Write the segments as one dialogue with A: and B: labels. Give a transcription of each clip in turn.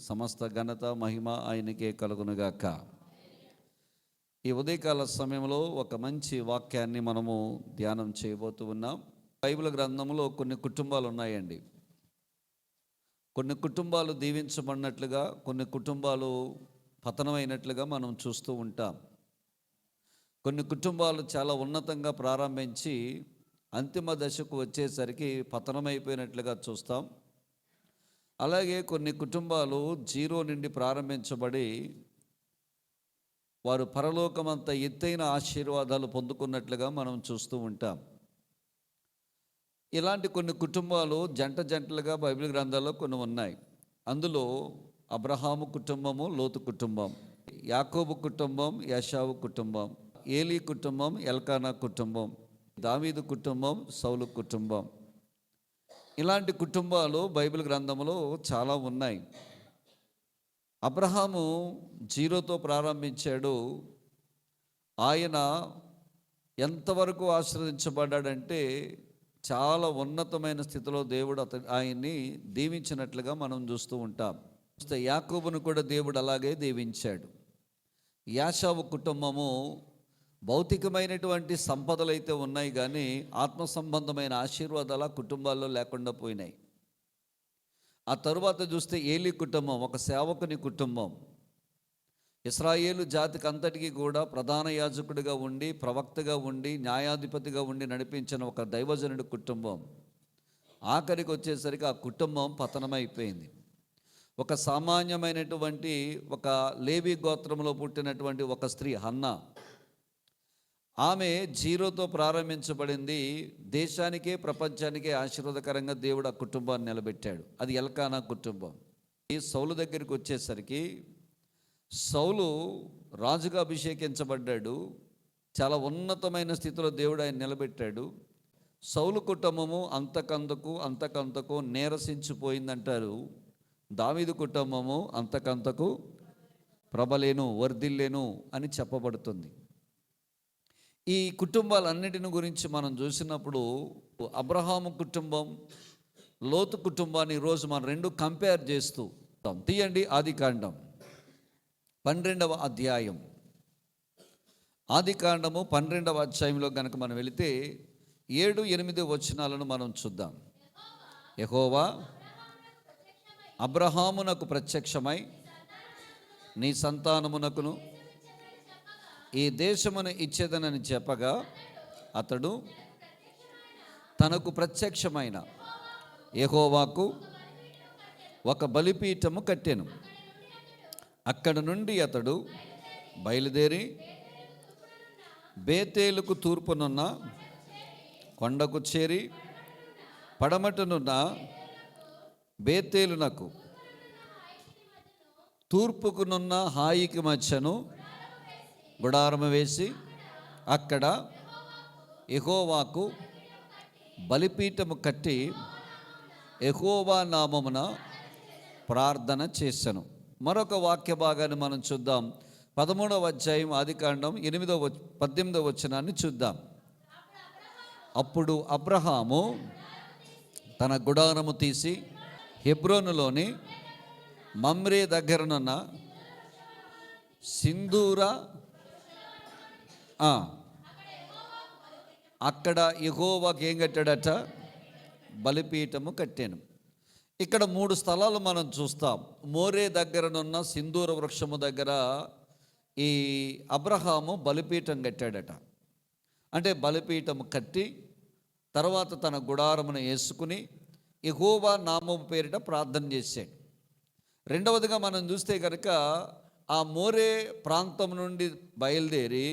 A: సమస్త ఘనత మహిమ ఆయనకే కలుగునుగాక. ఈ ఉదయకాల సమయంలో ఒక మంచి వాక్యాన్ని మనము ధ్యానం చేయబోతూ ఉన్నాం. బైబిల్ గ్రంథంలో కొన్ని కుటుంబాలు ఉన్నాయండి. కొన్ని కుటుంబాలు దీవించబడినట్లుగా, కొన్ని కుటుంబాలు పతనమైనట్లుగా మనం చూస్తూ ఉంటాం. కొన్ని కుటుంబాలు చాలా ఉన్నతంగా ప్రారంభించి అంతిమ దశకు వచ్చేసరికి పతనమైపోయినట్లుగా చూస్తాం. అలాగే కొన్ని కుటుంబాలు జీరో నుండి ప్రారంభించబడి వారు పరలోకమంత ఎత్తైన ఆశీర్వాదాలు పొందుకున్నట్లుగా మనం చూస్తూ ఉంటాం. ఇలాంటి కొన్ని కుటుంబాలు జంటలుగా బైబిల్ గ్రంథాల్లో కొన్ని ఉన్నాయి. అందులో అబ్రహాము కుటుంబము, లోతు కుటుంబం, యాకోబు కుటుంబం, యాషావు కుటుంబం, ఏలీ కుటుంబం, ఎల్కానా కుటుంబం, దావీదు కుటుంబం, సౌలు కుటుంబం. ఇలాంటి కుటుంబాలు బైబిల్ గ్రంథంలో చాలా ఉన్నాయి. అబ్రహాము జీరోతో ప్రారంభించాడు. ఆయన ఎంతవరకు ఆశీర్వదించబడ్డాడంటే చాలా ఉన్నతమైన స్థితిలో దేవుడు ఆయన్ని దీవించినట్లుగా మనం చూస్తూ ఉంటాం. యాకోబును కూడా దేవుడు అలాగే దీవించాడు. యాషావు కుటుంబము భౌతికమైనటువంటి సంపదలు అయితే ఉన్నాయి, కానీ ఆత్మ సంబంధమైన ఆశీర్వాదాలు కుటుంబాల్లో లేకుండా పోయినాయి. ఆ తరువాత చూస్తే ఏలీ కుటుంబం ఒక సేవకుని కుటుంబం. ఇశ్రాయేలు జాతికి అంతటికీ కూడా ప్రధాన యాజకుడిగా ఉండి, ప్రవక్తగా ఉండి, న్యాయాధిపతిగా ఉండి నడిపించిన ఒక దైవజనుడి కుటుంబం. ఆఖరికి వచ్చేసరికి ఆ కుటుంబం పతనమైపోయింది. ఒక సామాన్యమైనటువంటి ఒక లేవి గోత్రంలో పుట్టినటువంటి ఒక స్త్రీ హన్నా, ఆమె జీరోతో ప్రారంభించబడింది. దేశానికే ప్రపంచానికే ఆశీర్వాదకరంగా దేవుడు ఆ కుటుంబాన్ని నిలబెట్టాడు. అది ఎల్కానా కుటుంబం. ఈ సౌలు దగ్గరికి వచ్చేసరికి సౌలు రాజుగా అభిషేకించబడ్డాడు. చాలా ఉన్నతమైన స్థితిలో దేవుడు ఆయన నిలబెట్టాడు. సౌలు కుటుంబము అంతకంతకు నీరసించిపోయిందంటారు. దావీదు కుటుంబము అంతకంతకు ప్రబలేను, వర్ధిల్లేను అని చెప్పబడుతుంది. ఈ కుటుంబాలన్నిటిని గురించి మనం చూసినప్పుడు అబ్రహాము కుటుంబం, లోతు కుటుంబాన్ని ఈరోజు మనం రెండు కంపేర్ చేస్తూ తీయండి. ఆదికాండం 12వ అధ్యాయం. ఆదికాండము 12వ అధ్యాయంలో కనుక మనం వెళితే 7-8 వచనాలను మనం చూద్దాం. యెహోవా అబ్రహామునకు ప్రత్యక్షమై, నీ సంతానమునకును ఈ దేశమును ఇచ్చేదనని చెప్పగా, అతడు తనకు ప్రత్యక్షమైన యెహోవాకు ఒక బలిపీఠము కట్టెను. అక్కడ నుండి అతడు బయలుదేరి బేతేలుకు తూర్పునున్న కొండకు చేరి, పడమటనున్న బేతేలునకు తూర్పుకునున్న హాయికి మధ్యను గుడారము వేసి, అక్కడ యెహోవాకు బలిపీఠము కట్టి యెహోవా నామమున ప్రార్థన చేసెను. మరొక వాక్య భాగాన్ని మనం చూద్దాం. 13వ అధ్యాయం ఆదికాండం 18వ వచనాన్ని చూద్దాం. అప్పుడు అబ్రహాము తన గుడారము తీసి హెబ్రోనులోని మమ్రే దగ్గరనున్న సింధూర అక్కడ యెహోవాకు ఏం కట్టాడట? బలిపీఠము కట్టాను. ఇక్కడ 3 స్థలాలు మనం చూస్తాం. మోరే దగ్గరనున్న సింధూర వృక్షము దగ్గర ఈ అబ్రహాము బలిపీఠం కట్టాడట. అంటే బలిపీఠము కట్టి తర్వాత తన గుడారమును వేసుకుని యెహోవా నామము పేరిట ప్రార్థన చేశాడు. రెండవదిగా మనం చూస్తే కనుక ఆ మోరే ప్రాంతం నుండి బయలుదేరి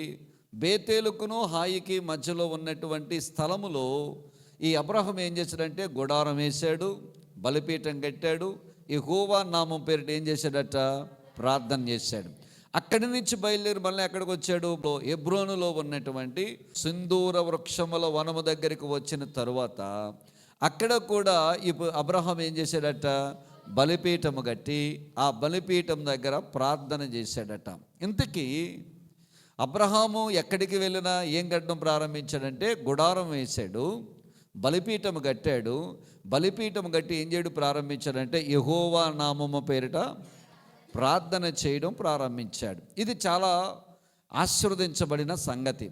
A: బేతేలుకును హాయికి మధ్యలో ఉన్నటువంటి స్థలములో ఈ అబ్రహాం ఏం చేశాడంటే గుడారం వేశాడు, బలిపీఠం కట్టాడు, యెహోవా నామం పేరిట ఏం చేశాడట? ప్రార్థన చేశాడు. అక్కడి నుంచి బయలుదేరి మళ్ళీ ఎక్కడికి వచ్చాడు? హెబ్రోనులో ఉన్నటువంటి సింధూర వృక్షముల వనము దగ్గరికి వచ్చిన తరువాత అక్కడ కూడా ఇప్పుడు అబ్రహాం ఏం చేశాడట? బలిపీఠము కట్టి ఆ బలిపీఠం దగ్గర ప్రార్థన చేశాడట. ఇంతకీ అబ్రహాము ఎక్కడికి వెళ్ళినా ఏం కట్టడం ప్రారంభించాడంటే గుడారం వేశాడు, బలిపీఠము కట్టాడు. బలిపీఠము కట్టి ఏం చేయడం ప్రారంభించాడంటే యెహోవా నామము పేరిట ప్రార్థన చేయడం ప్రారంభించాడు. ఇది చాలా ఆశీర్వదించబడిన సంగతి.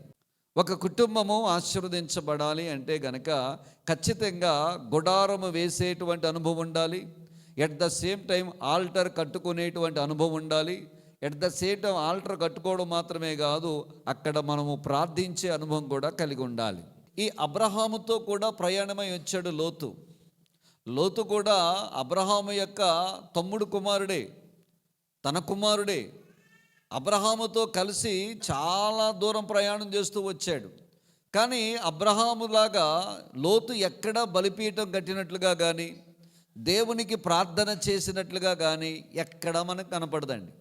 A: ఒక కుటుంబము ఆశీర్వదించబడాలి అంటే గనక ఖచ్చితంగా గుడారము వేసేటువంటి అనుభవం ఉండాలి. At the same time altar కట్టుకునేటువంటి అనుభవం ఉండాలి. At the same time altar కట్టుకోవడం మాత్రమే కాదు, అక్కడ మనము ప్రార్థించే అనుభవం కూడా కలిగి ఉండాలి. ఈ అబ్రహాముతో కూడా ప్రయాణమై వచ్చాడు లోతు. లోతు కూడా అబ్రహాము యొక్క తమ్ముడు కుమారుడే, తన కుమారుడే. అబ్రహాముతో కలిసి చాలా దూరం ప్రయాణం చేస్తూ వచ్చాడు. కానీ అబ్రహాములాగా లోతు ఎక్కడా బలిపీఠం కట్టినట్లుగా కానీ, దేవునికి ప్రార్థన చేసినట్లుగా కానీ ఎక్కడా మనకు కనపడదండి.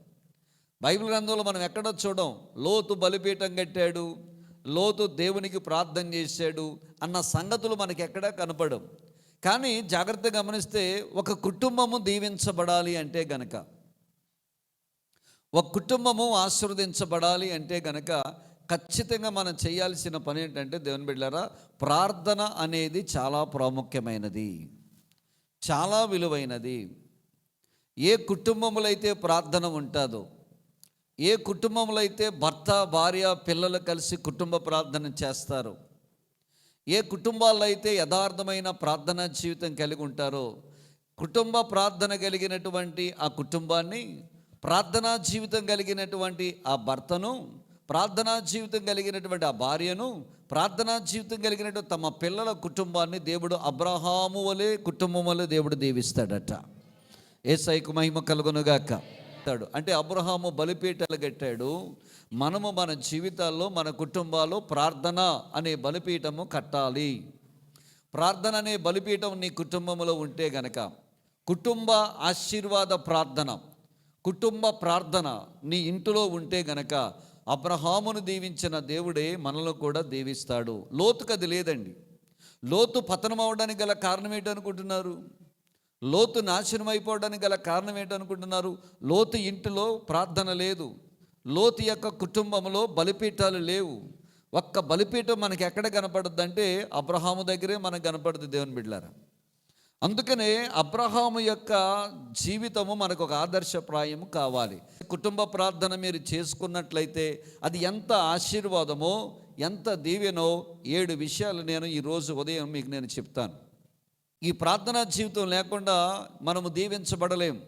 A: బైబిల్ గ్రంథంలో మనం ఎక్కడో చూడం లోతు బలిపీఠం కట్టాడు, లోతు దేవునికి ప్రార్థన చేశాడు అన్న సంగతులు మనకి ఎక్కడా కనపడవు. కానీ జాగ్రత్తగా గమనిస్తే ఒక కుటుంబము దీవించబడాలి అంటే గనక, ఒక కుటుంబము ఆశీర్వదించబడాలి అంటే గనక ఖచ్చితంగా మనం చేయాల్సిన పని ఏంటంటే, దేవుని బిడ్డలారా, ప్రార్థన అనేది చాలా ప్రాముఖ్యమైనది, చాలా విలువైనది. ఏ కుటుంబములో అయితే ప్రార్థన ఉంటుందో, ఏ కుటుంబంలో అయితే భర్త భార్య పిల్లలు కలిసి కుటుంబ ప్రార్థన చేస్తారో, ఏ కుటుంబాల్లో అయితే యథార్థమైన ప్రార్థనా జీవితం కలిగి ఉంటారో, కుటుంబ ప్రార్థన కలిగినటువంటి ఆ కుటుంబాన్ని, ప్రార్థనా జీవితం కలిగినటువంటి ఆ భర్తను, ప్రార్థనా జీవితం కలిగినటువంటి ఆ భార్యను, ప్రార్థనా జీవితం కలిగినటువంటి తమ పిల్లల కుటుంబాన్ని దేవుడు అబ్రహాము వలె కుటుంబం వలె దేవుడు దీవిస్తాడట. యేసయ్యకు మహిమ కలుగునుగాక. అంటే అబ్రహాము బలిపీఠాలు కట్టాడు. మనము మన జీవితాల్లో మన కుటుంబాల్లో ప్రార్థన అనే బలిపీఠము కట్టాలి. ప్రార్థన అనే బలిపీఠం నీ కుటుంబంలో ఉంటే గనక, కుటుంబ ఆశీర్వాద ప్రార్థన, కుటుంబ ప్రార్థన నీ ఇంటిలో ఉంటే గనక, అబ్రహామును దీవించిన దేవుడే మనలో కూడా దీవిస్తాడు. లోతుకు అది లేదండి. లోతు పతనం అవడానికి గల కారణం ఏంటనుకుంటున్నారు? లోతు నాశనం అయిపోవడానికి గల కారణం ఏంటనుకుంటున్నారు? లోతు ఇంటిలో ప్రార్థన లేదు, లోతు యొక్క కుటుంబంలో బలిపీఠాలు లేవు. ఒక్క బలిపీఠం మనకి ఎక్కడ కనపడుద్ది అంటే అబ్రహాము దగ్గరే మనకు కనపడుతుంది, దేవుని బిడ్డలారా. అందుకనే అబ్రహాము యొక్క జీవితము మనకు ఒక ఆదర్శప్రాయము కావాలి. కుటుంబ ప్రార్థన మీరు చేసుకున్నట్లయితే అది ఎంత ఆశీర్వాదమో, ఎంత దీవెనో 7 విషయాలు నేను ఈరోజు ఉదయం మీకు నేను చెప్తాను. ఈ ప్రార్థనా జీవితం లేకుండా మనము దీవించబడలేము.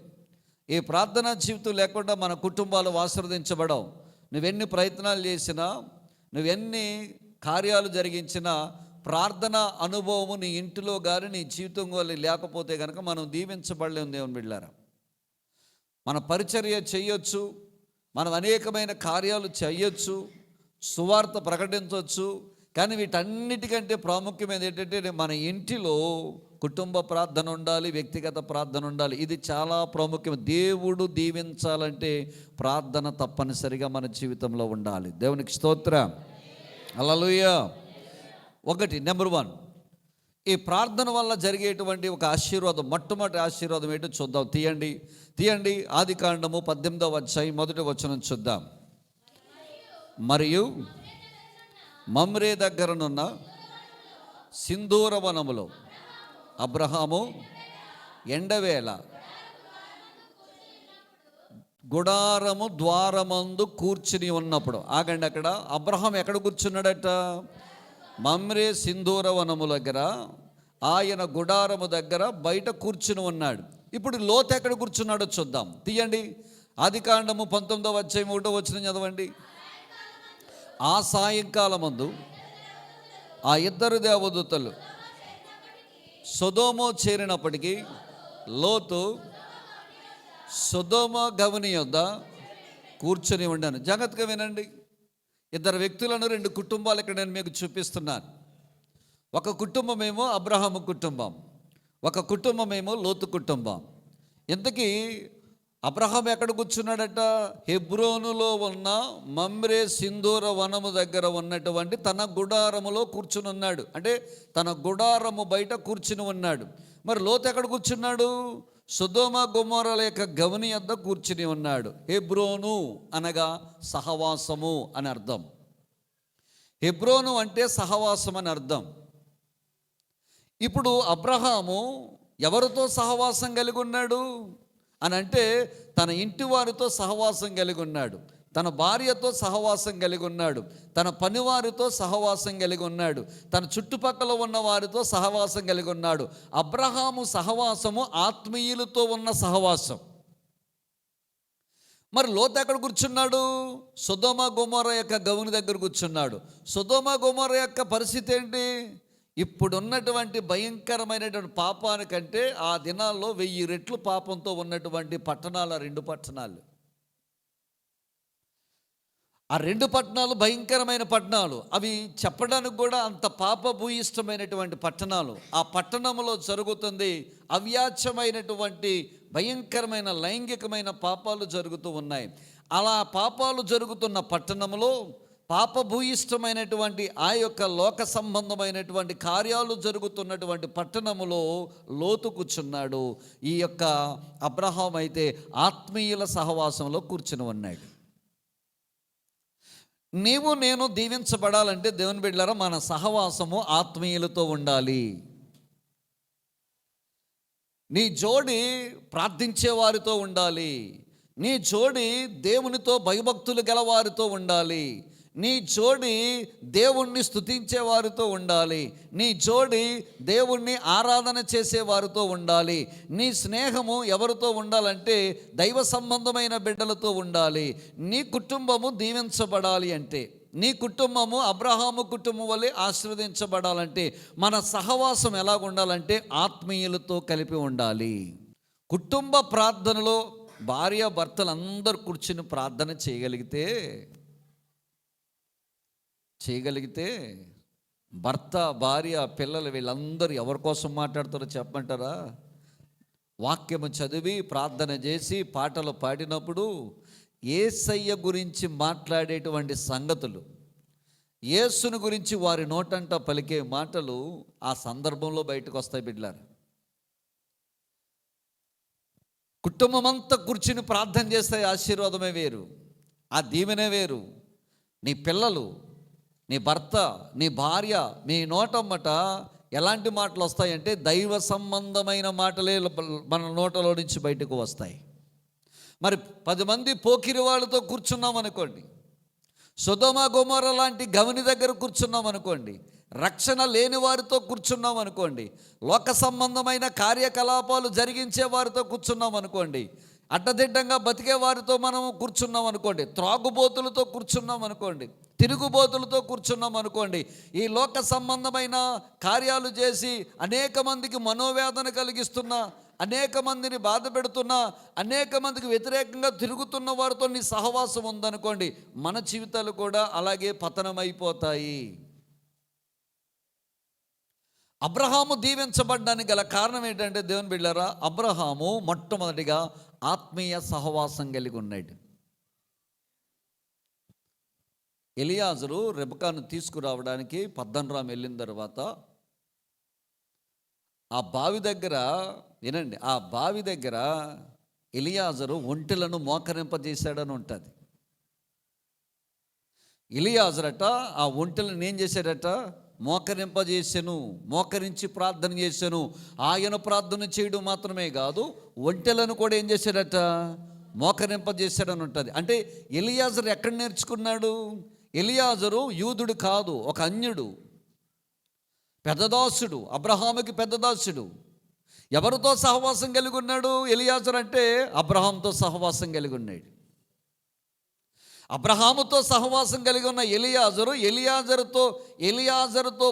A: ఈ ప్రార్థనా జీవితం లేకుండా మన కుటుంబాలు ఆశీర్వదించబడవు. నువ్వెన్ని ప్రయత్నాలు చేసినా, నువ్వెన్ని కార్యాలు జరిగించినా, ప్రార్థన అనుభవము నీ ఇంటిలో కానీ నీ జీవితం వల్ల లేకపోతే కనుక మనం దీవించబడలేము, దేవుని బిడ్డలారా. మన పరిచర్య చేయొచ్చు, మనం అనేకమైన కార్యాలు చేయొచ్చు, సువార్త ప్రకటించవచ్చు. కానీ వీటన్నిటికంటే ప్రాముఖ్యమైనది ఏంటంటే మన ఇంటిలో కుటుంబ ప్రార్థన ఉండాలి, వ్యక్తిగత ప్రార్థన ఉండాలి. ఇది చాలా ప్రాముఖ్యం. దేవుడు దీవించాలంటే ప్రార్థన తప్పనిసరిగా మన జీవితంలో ఉండాలి. దేవునికి స్తోత్రం, హల్లెలూయా. నెంబర్ 1, ఈ ప్రార్థన వల్ల జరిగేటువంటి ఒక ఆశీర్వాదం, మొట్టమొదటి ఆశీర్వాదం ఏంటో చూద్దాం. తీయండి ఆదికాండము 18వ అధ్యాయం 1వ వచనం చూద్దాం. మరియు మమ్రే దగ్గరనున్న సింధూర వనములో అబ్రహాము ఎండవేళ గుడారము ద్వారమందు కూర్చుని ఉన్నప్పుడు. ఆగండి, అక్కడ అబ్రహాం ఎక్కడ కూర్చున్నాడట? మమ్రే సింధూర వనము దగ్గర, ఆయన గుడారము దగ్గర బయట కూర్చుని ఉన్నాడు. ఇప్పుడు లోతు ఎక్కడ కూర్చున్నాడో చూద్దాం. తీయండి ఆదికాండము 19వ అధ్యాయం 1వ వచనం చదవండి. ఆ సాయంకాలమందు ఆ ఇద్దరు దేవదూతలు సొదొమ చేరినప్పటికీ లోతు సొదొమ గవని యొద్ద కూర్చొని ఉండాను. జాగ్రత్తగా వినండి. 2 వ్యక్తులను, 2 కుటుంబాలు ఇక్కడ నేను మీకు చూపిస్తున్నాను. ఒక కుటుంబమేమో అబ్రహాము కుటుంబం, ఒక కుటుంబమేమో లోతు కుటుంబం. ఇంతకీ అబ్రహాం ఎక్కడ కూర్చున్నాడట? హెబ్రోనులో ఉన్న మమ్రే సింధూర వనము దగ్గర ఉన్నటువంటి తన గుడారములో కూర్చుని ఉన్నాడు. అంటే తన గుడారము బయట కూర్చుని ఉన్నాడు. మరి లోతు ఎక్కడ కూర్చున్నాడు? సొదొమ గొమొర్రాల యొక్క గవని యొద్ద కూర్చుని ఉన్నాడు. హెబ్రోను అనగా సహవాసము అని అర్థం. హెబ్రోను అంటే సహవాసం అని అర్థం. ఇప్పుడు అబ్రహాము ఎవరితో సహవాసం కలిగి ఉన్నాడు? అని అంటే తన ఇంటి వారితో సహవాసం కలిగి ఉన్నాడు, తన భార్యతో సహవాసం కలిగి ఉన్నాడు, తన పనివారితో సహవాసం కలిగి ఉన్నాడు, తన చుట్టుపక్కల ఉన్న వారితో సహవాసం కలిగి ఉన్నాడు. అబ్రహాము సహవాసము ఆత్మీయులతో ఉన్న సహవాసం. మరి లోతు ఎక్కడ కూర్చున్నాడు? సొదొమ గొమొర్ర యొక్క గవుని దగ్గర కూర్చున్నాడు. సొదొమ గొమొర్ర యొక్క పరిస్థితి ఏంటి? ఇప్పుడున్నటువంటి భయంకరమైనటువంటి పాపానికంటే ఆ దినాల్లో 1000 రెట్లు పాపంతో ఉన్నటువంటి పట్టణాలు, 2 పట్టణాలు. ఆ 2 పట్టణాలు భయంకరమైన పట్టణాలు. అవి చెప్పడానికి కూడా అంత పాపభూయిష్టమైనటువంటి పట్టణాలు. ఆ పట్టణంలో జరుగుతుంది అవ్యాచ్యమైనటువంటి భయంకరమైన లైంగికమైన పాపాలు జరుగుతూ ఉన్నాయి. అలా పాపాలు జరుగుతున్న పట్టణంలో, పాపభూయిష్టమైనటువంటి ఆ యొక్క లోక సంబంధమైనటువంటి కార్యాలు జరుగుతున్నటువంటి పట్టణములో లోతు కూర్చున్నాడు. ఈ యొక్క అబ్రహాం అయితే ఆత్మీయుల సహవాసంలో కూర్చుని ఉన్నాడు. నీవు నేను దీవించబడాలంటే దేవుని బిడ్డలారా, మన సహవాసము ఆత్మీయులతో ఉండాలి. నీ జోడి ప్రార్థించే వారితో ఉండాలి, నీ జోడి దేవునితో భయభక్తులు గలవారితో ఉండాలి, నీ జోడి దేవుణ్ణి స్తుతించే వారితో ఉండాలి, నీ జోడి దేవుణ్ణి ఆరాధన చేసే వారితో ఉండాలి. నీ స్నేహము ఎవరితో ఉండాలంటే దైవ సంబంధమైన బిడ్డలతో ఉండాలి. నీ కుటుంబము దీవించబడాలి అంటే, నీ కుటుంబము అబ్రహాము కుటుంబం వల్లే ఆశీర్వదించబడాలంటే మన సహవాసం ఎలాగ ఉండాలంటే ఆత్మీయులతో కలిపి ఉండాలి. కుటుంబ ప్రార్థనలో భార్య భర్తలు అందరూ కూర్చుని ప్రార్థన చేయగలిగితే భర్త, భార్య, పిల్లలు వీళ్ళందరూ ఎవరి కోసం మాట్లాడతారో చెప్పమంటారా? వాక్యము చదివి ప్రార్థన చేసి పాటలు పాడినప్పుడు యేసయ్య గురించి మాట్లాడేటువంటి సంగతులు, యేసుని గురించి వారి నోటంట పలికే మాటలు ఆ సందర్భంలో బయటకు వస్తాయి బిడ్డలారా. కుటుంబం అంతా కూర్చుని ప్రార్థన చేస్తే ఆశీర్వాదమే వేరు, ఆ దీవెనే వేరు. నీ పిల్లలు, నీ భర్త, నీ భార్య, నీ నోటమ్మట ఎలాంటి మాటలు వస్తాయంటే దైవ సంబంధమైన మాటలే మన నోటలో నుంచి బయటకు వస్తాయి. మరి 10 మంది పోకిరి వాళ్ళతో కూర్చున్నాం అనుకోండి, సొదొమ గొమొర్ర లాంటి గవిని దగ్గర కూర్చున్నాం అనుకోండి, రక్షణ లేని వారితో కూర్చున్నాం అనుకోండి, లోక సంబంధమైన కార్యకలాపాలు జరిగించే వారితో కూర్చున్నాం అనుకోండి, అడ్డదిడ్డంగా బతికే వారితో మనం కూర్చున్నాం అనుకోండి, త్రాగుబోతులతో కూర్చున్నాం అనుకోండి, తిరుగుబోతులతో కూర్చున్నాం అనుకోండి, ఈ లోక సంబంధమైన కార్యాలు చేసి అనేక మందికి మనోవేదన కలిగిస్తున్న, అనేక మందిని బాధ పెడుతున్న, అనేక మందికి వ్యతిరేకంగా తిరుగుతున్న వారితో నీ సహవాసం ఉందనుకోండి, మన జీవితాలు కూడా అలాగే పతనమైపోతాయి. అబ్రహాము దీవించబడ్డానికి గల కారణం ఏంటంటే దేవుని బిడ్డలారా, అబ్రహాము మొట్టమొదటిగా ఆత్మీయ సహవాసం కలిగి ఉన్నాడు. ఎలియాజరు రెబెకాను తీసుకురావడానికి పద్దనరాము వెళ్ళిన తర్వాత ఆ బావి దగ్గర, వినండి, ఆ బావి దగ్గర ఎలియాజరు ఒంటెలను మోకరింపజేశాడని ఉంటుంది. ఎలియాజరట ఆ ఒంటెలను ఏం చేశాడట? మోకరింపజేసాను, మోకరించి ప్రార్థన చేశాను. ఆయన ప్రార్థన చేయడం మాత్రమే కాదు, ఒంటెలను కూడా ఏం చేశాడట? మోకరింపజేశాడని ఉంటుంది. అంటే ఎలియాజరు ఎక్కడ నేర్చుకున్నాడు? ఎలియాజరు యూదుడు కాదు, ఒక అన్యుడు, పెద్దదాసుడు, అబ్రహాముకి పెద్దదాసుడు. ఎవరితో సహవాసం కలిగి ఉన్నాడు ఎలియాజరు అంటే? అబ్రహాంతో సహవాసం కలిగి ఉన్నాడు. అబ్రహాముతో సహవాసం కలిగి ఉన్న ఎలియాజరుతో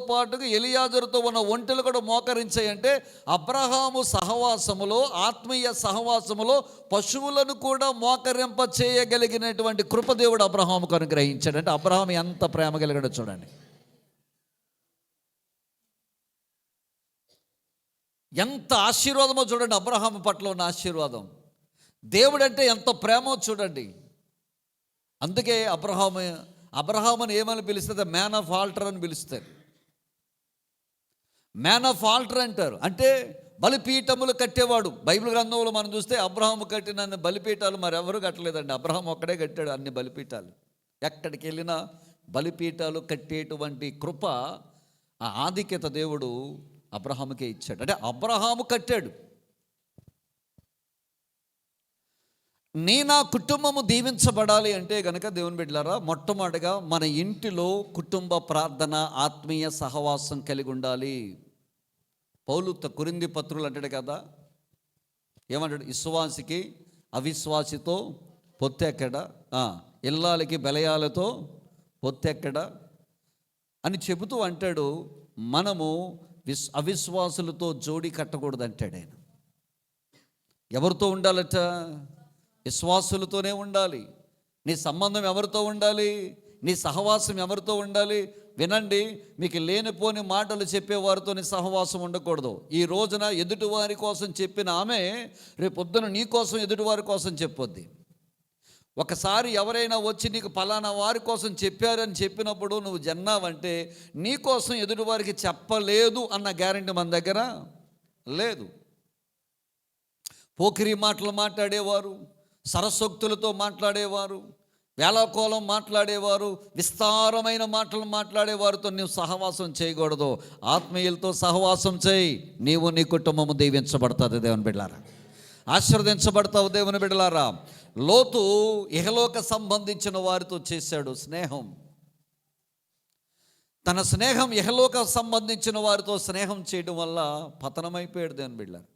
A: పాటుగా ఎలియాజరుతో ఉన్న ఒంటెలు కూడా మోకరించాయంటే అబ్రహాము సహవాసములో, ఆత్మీయ సహవాసములో పశువులను కూడా మోకరింప చేయగలిగినటువంటి కృపదేవుడు అబ్రహాముకు అనుగ్రహించాడు. అంటే అబ్రహాము ఎంత ప్రేమ కలిగాడో చూడండి, ఎంత ఆశీర్వాదమో చూడండి. అబ్రహాము పట్ల ఉన్న ఆశీర్వాదం, దేవుడంటే ఎంత ప్రేమో చూడండి. అందుకే అబ్రహాముని ఏమని పిలుస్తుంది? మ్యాన్ ఆఫ్ ఆల్టర్ అని పిలుస్తారు. మ్యాన్ ఆఫ్ ఆల్టర్ అంటారు. అంటే బలిపీఠములు కట్టేవాడు. బైబిల్ గ్రంథంలో మనం చూస్తే అబ్రహాము కట్టిన బలిపీఠాలు మరెవరు కట్టలేదండి, అబ్రహాం ఒక్కడే కట్టాడు అన్ని బలిపీఠాలు. ఎక్కడికి వెళ్ళినా బలిపీఠాలు కట్టేటువంటి కృప, ఆ ఆధిక్యత దేవుడు అబ్రహాముకే ఇచ్చాడు. అంటే అబ్రహాము కట్టాడు. నా కుటుంబము దీవించబడాలి అంటే గనక దేవుని బిడ్డలారా, మొట్టమొదటిగా మన ఇంటిలో కుటుంబ ప్రార్థన, ఆత్మీయ సహవాసం కలిగి ఉండాలి. పౌలు కొరింథీ పత్రులు అంటాడు కదా, ఏమంటాడు? విశ్వాసికి అవిశ్వాసితో పొత్తెక్కడ, ఇల్లాలకి బెలయాలతో పొత్తెక్కడ అని చెబుతూ అంటాడు. మనము అవిశ్వాసులతో జోడి కట్టకూడదు అంటాడు ఆయన. ఎవరితో ఉండాలట? విశ్వాసులతోనే ఉండాలి. నీ సంబంధం ఎవరితో ఉండాలి? నీ సహవాసం ఎవరితో ఉండాలి? వినండి, మీకు లేనిపోని మాటలు చెప్పేవారితో నీ సహవాసం ఉండకూడదు. ఈ రోజున ఎదుటివారి కోసం చెప్పిన ఆమె రేపొద్దున నీ కోసం ఎదుటివారి కోసం చెప్పొద్ది. ఒకసారి ఎవరైనా వచ్చి నీకు పలానా వారి కోసం చెప్పారని చెప్పినప్పుడు నువ్వు జన్నావంటే నీ కోసం ఎదుటివారికి చెప్పలేదు అన్న గ్యారెంటీ మన దగ్గర లేదు. పోకిరి మాటలు మాట్లాడేవారు, సరసోక్తులతో మాట్లాడేవారు, వేళాకోళం మాట్లాడేవారు, విస్తారమైన మాటలు మాట్లాడేవారితో నీవు సహవాసం చేయకూడదు. ఆత్మీయులతో సహవాసం చేయి, నీవు నీ కుటుంబము దీవించబడుతుంది దేవుని బిడ్డలారా, ఆశీర్వదించబడతావు దేవుని బిడ్డలారా. లోతు ఇహలోక సంబంధించిన వారితో చేశాడు స్నేహం. తన స్నేహం ఇహలోక సంబంధించిన వారితో స్నేహం చేయడం వల్ల పతనమైపోయాడు దేవుని బిడ్డలారా.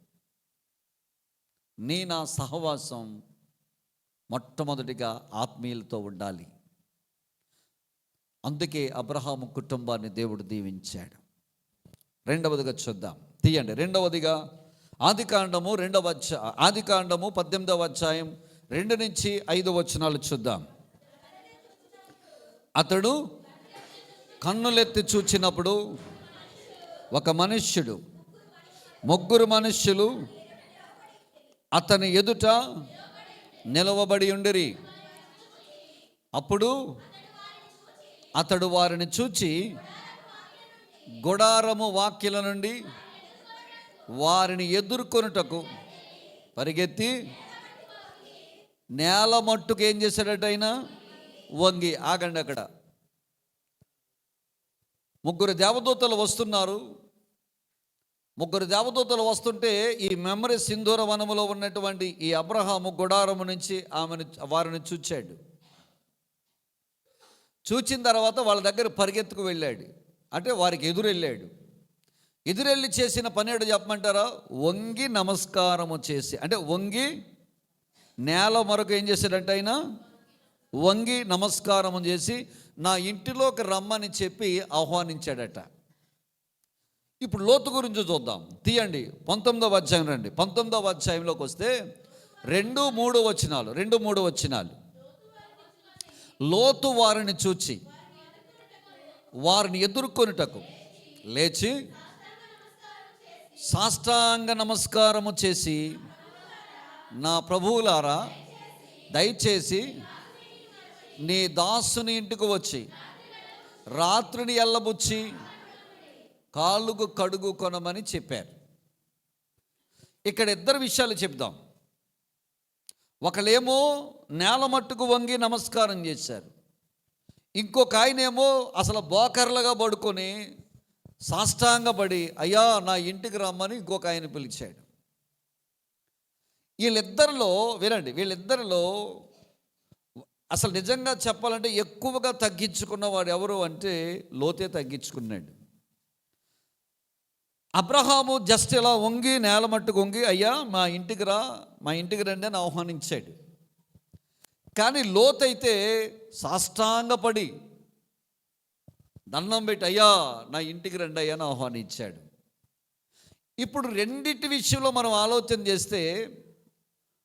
A: నా సహవాసం మొట్టమొదటిగా ఆత్మీయులతో ఉండాలి. అందుకే అబ్రహాము కుటుంబాన్ని దేవుడు దీవించాడు. రెండవదిగా చూద్దాం, తీయండి. రెండవదిగా ఆదికాండము 18వ అధ్యాయం 2 నుంచి 5 వచనాలు చూద్దాం. అతడు కన్నులెత్తి చూచినప్పుడు ఒక మనుష్యుడు, 3 మనుష్యులు అతని ఎదుట నిలవబడి ఉండిరి. అప్పుడు అతడు వారిని చూచి గుడారము వాకిల నుండి వారిని ఎదుర్కొనుటకు పరిగెత్తి నేల మట్టుకు ఏం చేశాడట? ఆయన వంగి. ఆగండి, అక్కడ 3 దేవదూతలు వస్తున్నారు. 3 దేవదూతలు వస్తుంటే ఈ మెమరీ సింధూర వనములో ఉన్నటువంటి ఈ అబ్రహాము గుడారము నుంచి వారిని చూచాడు. చూచిన తర్వాత వాళ్ళ దగ్గర పరిగెత్తుకు వెళ్ళాడు, అంటే వారికి ఎదురెళ్ళాడు. ఎదురెళ్ళి చేసిన పని ఏడు చెప్పమంటారా? వంగి నమస్కారము చేసి, అంటే వంగి నేల మరొక ఏం చేశాడంటే ఆయన వంగి నమస్కారము చేసి నా ఇంటిలోకి రమ్మని చెప్పి ఆహ్వానించాడట. ఇప్పుడు లోతు గురించి చూద్దాం, తీయండి. 19వ అధ్యాయం రండి. 19వ అధ్యాయంలోకి వస్తే 2-3 వచనాలు. లోతు వారిని చూచి వారిని ఎదుర్కొనుటకు లేచి సాష్టాంగ నమస్కారము చేసి, నా ప్రభువులారా, దయచేసి నీ దాసుని ఇంటికి వచ్చి రాత్రిని ఎల్లబుచ్చి కాళ్ళకు కడుగు కొనమని చెప్పారు. ఇక్కడ 2 విషయాలు చెప్దాం. ఒకళ్ళేమో నేల మట్టుకు వంగి నమస్కారం చేశారు, ఇంకొక ఆయనేమో అసలు బోకర్లుగా పడుకొని సాష్టాంగపడి అయ్యా నా ఇంటికి రమ్మని ఇంకొక ఆయన పిలిచాడు. వీళ్ళిద్దరిలో అసలు నిజంగా చెప్పాలంటే ఎక్కువగా తగ్గించుకున్నవాడు ఎవరు అంటే లోతే తగ్గించుకున్నాడు. అబ్రహాము జస్ట్ ఇలా వంగి నేల మట్టుకు వంగి అయ్యా మా ఇంటికి రండి అని ఆహ్వానించాడు. కానీ లోతైతే సాష్టాంగపడి దండం పెట్టి అయ్యా నా ఇంటికి రండి అయ్యా అని ఆహ్వానించాడు. ఇప్పుడు రెండిటి విషయంలో మనం ఆలోచన చేస్తే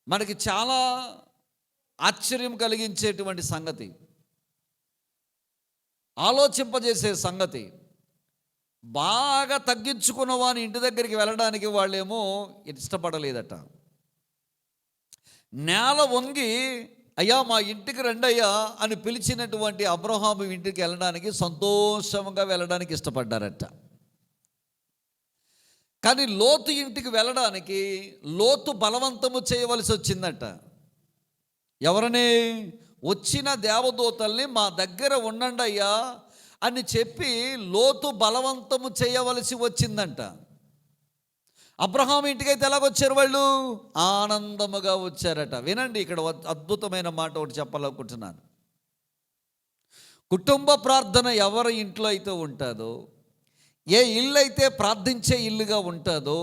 A: మనకి చాలా ఆశ్చర్యం కలిగించేటువంటి సంగతి, ఆలోచింపజేసే సంగతి. బాగా తగ్గించుకున్న వాని ఇంటి దగ్గరికి వెళ్ళడానికి వాళ్ళేమో ఇష్టపడలేదట. నేల వంగి అయ్యా మా ఇంటికి రండి అయ్యా అని పిలిచినటువంటి అబ్రహాము ఇంటికి వెళ్ళడానికి సంతోషంగా వెళ్ళడానికి ఇష్టపడ్డారట. కానీ లోతు ఇంటికి వెళ్ళడానికి లోతు బలవంతము చేయవలసి వచ్చిందట. ఎవరని? వచ్చిన దేవదూతల్ని మా దగ్గర ఉండండి అయ్యా అని చెప్పి లోతు బలవంతము చేయవలసి వచ్చిందంట. అబ్రహాం ఇంటికైతే ఎలాగొచ్చారు వాళ్ళు? ఆనందముగా వచ్చారట. వినండి, ఇక్కడ అద్భుతమైన మాట ఒకటి చెప్పాలనుకుంటున్నాను. కుటుంబ ప్రార్థన ఎవరి ఇంట్లో అయితే ఉంటుందో, ఏ ఇల్లు అయితే ప్రార్థించే ఇల్లుగా ఉంటుందో,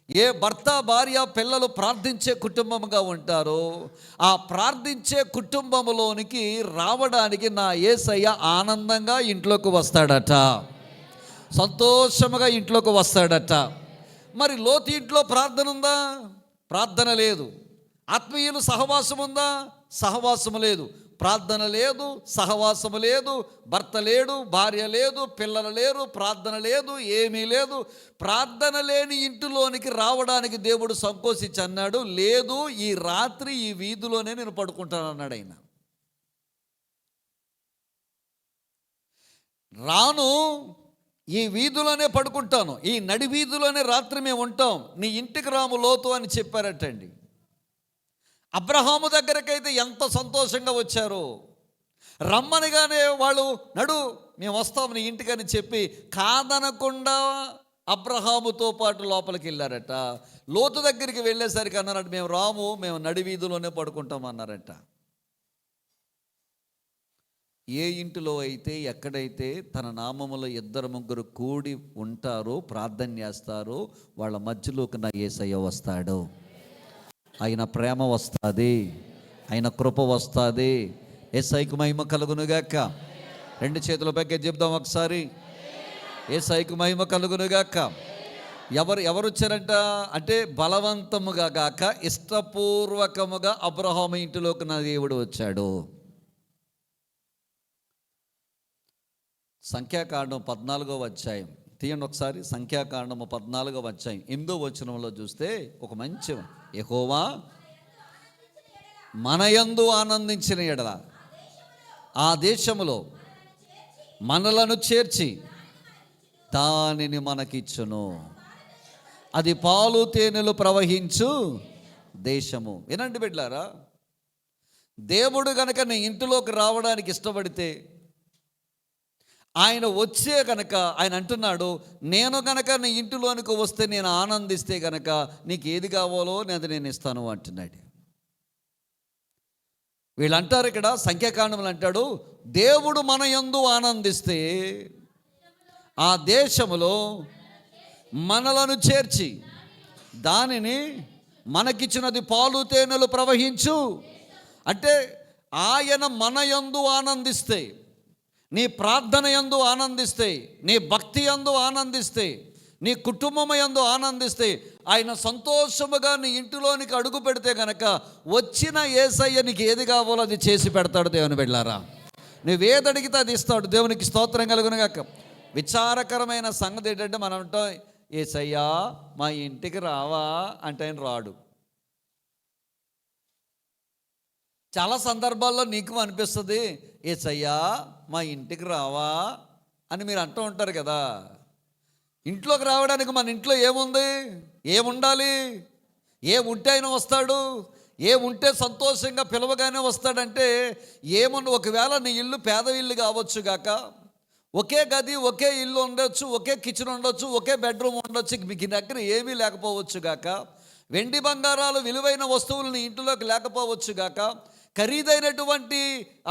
A: ఏ భర్త భార్య పిల్లలు ప్రార్థించే కుటుంబంగా ఉంటారో, ఆ ప్రార్థించే కుటుంబంలోనికి రావడానికి నా యేసయ్య ఆనందంగా ఇంట్లోకి వస్తాడట, సంతోషముగా ఇంట్లోకి వస్తాడట. మరి లోతు ఇంట్లో ప్రార్థన ఉందా? ప్రార్థన లేదు. ఆత్మీయులు సహవాసం ఉందా? సహవాసము లేదు. ప్రార్థన లేదు, సహవాసము లేదు, భర్త లేడు, భార్య లేదు, పిల్లలు లేరు, ప్రార్థన లేదు, ఏమీ లేదు. ప్రార్థన లేని ఇంటిలోనికి రావడానికి దేవుడు సంకోచించి అన్నాడు, లేదు, ఈ రాత్రి ఈ వీధిలోనే నేను పడుకుంటాను అన్నాడు ఆయన. రాను, ఈ వీధిలోనే పడుకుంటాను, ఈ నడి వీధిలోనే రాత్రి మేము ఉంటాం, నీ ఇంటికి రాము లోతు అని చెప్పారటండి. అబ్రహాము దగ్గరకైతే ఎంత సంతోషంగా వచ్చారో, రమ్మనిగానే వాళ్ళు నడు మేము వస్తాం నీ ఇంటికని చెప్పి కాదనకుండా అబ్రహాముతో పాటు లోపలికి వెళ్ళారట. లోతు దగ్గరికి వెళ్ళేసరికి అన్నారట, మేము రాము, మేము నడి వీధిలోనే పడుకుంటాం అన్నారట. ఏ ఇంటిలో అయితే ఎక్కడైతే తన నామములో 2-3 కూడి ఉంటారో, ప్రార్థన చేస్తారో, వాళ్ళ మధ్యలోకి నా యేసయ్య వస్తాడు. ఆయన ప్రేమ వస్తుంది, ఆయన కృప వస్తుంది. యేసయ్యకు మహిమ కలుగునుగాక. 2 చేతుల పైకి చెప్దాం ఒకసారి, యేసయ్యకు మహిమ కలుగునుగాక. ఎవరు వచ్చారంట అంటే బలవంతముగా గాక ఇష్టపూర్వకముగా అబ్రహాము ఇంటిలోకి నా దేవుడు వచ్చాడు. సంఖ్యాకాండం 14వ అధ్యాయం తీయండి ఒకసారి. సంఖ్యాకాండము 14వ అధ్యాయం 8వ వచనంలో చూస్తే ఒక మంచి, యెహోవా మనయందు ఆనందించిన ఎడల ఆ దేశములో మనలను చేర్చి దానిని మనకిచ్చును, అది పాలు తేనెలు ప్రవహించు దేశము. వినండి బిడ్డలారా, దేవుడు గనక నీ ఇంటిలోకి రావడానికి ఇష్టపడితే, ఆయన వచ్చే కనుక ఆయన అంటున్నాడు, నేను కనుక నీ ఇంటిలోనికి వస్తే, నేను ఆనందిస్తే కనుక నీకు ఏది కావాలో నేను ఇస్తాను అంటున్నాడు. వీళ్ళు అంటారు ఇక్కడ సంఖ్యాకాండములు అంటాడు, దేవుడు మన యందు ఆనందిస్తే ఆ దేశములో మనలను చేర్చి దానిని మనకిచ్చినది పాలు తేనెలు ప్రవహించు. అంటే ఆయన మన యందు ఆనందిస్తే, నీ ప్రార్థన యందు ఆనందిస్తే, నీ భక్తి యందు ఆనందిస్తే, నీ కుటుంబం యందు ఆనందిస్తే, ఆయన సంతోషముగా నీ ఇంటిలోనికి అడుగు పెడితే కనుక వచ్చిన యేసయ్య నీకు ఏది కావాలో అది చేసి పెడతాడు. దేవుని బిడ్డలారా, నువ్వేది అడిగితే అది ఇస్తాడు. దేవునికి స్తోత్రం కలుగునుగాక. విచారకరమైన సంగతి ఏంటంటే, మనం అంటాం, యేసయ్యా మా ఇంటికి రావా అంటే ఆయన రాడు. చాలా సందర్భాల్లో నీకు అనిపిస్తుంది, యేసయ్యా మా ఇంటికి రావా అని మీరు అంటూ ఉంటారు కదా. ఇంట్లోకి రావడానికి మన ఇంట్లో ఏముంది? ఏముండాలి? ఏముంటే ఆయన వస్తాడు? ఏముంటే సంతోషంగా పిలవగానే వస్తాడంటే ఏముంది? ఒకవేళ నీ ఇల్లు పేద ఇల్లు కావచ్చు గాక, ఒకే గది, ఒకే ఇల్లు ఉండొచ్చు, ఒకే కిచెన్ ఉండొచ్చు, ఒకే బెడ్రూమ్ ఉండొచ్చు, మీకు దగ్గర ఏమీ లేకపోవచ్చు గాక, వెండి బంగారాలు విలువైన వస్తువులు నీ ఇంట్లోకి లేకపోవచ్చు గాక, ఖరీదైనటువంటి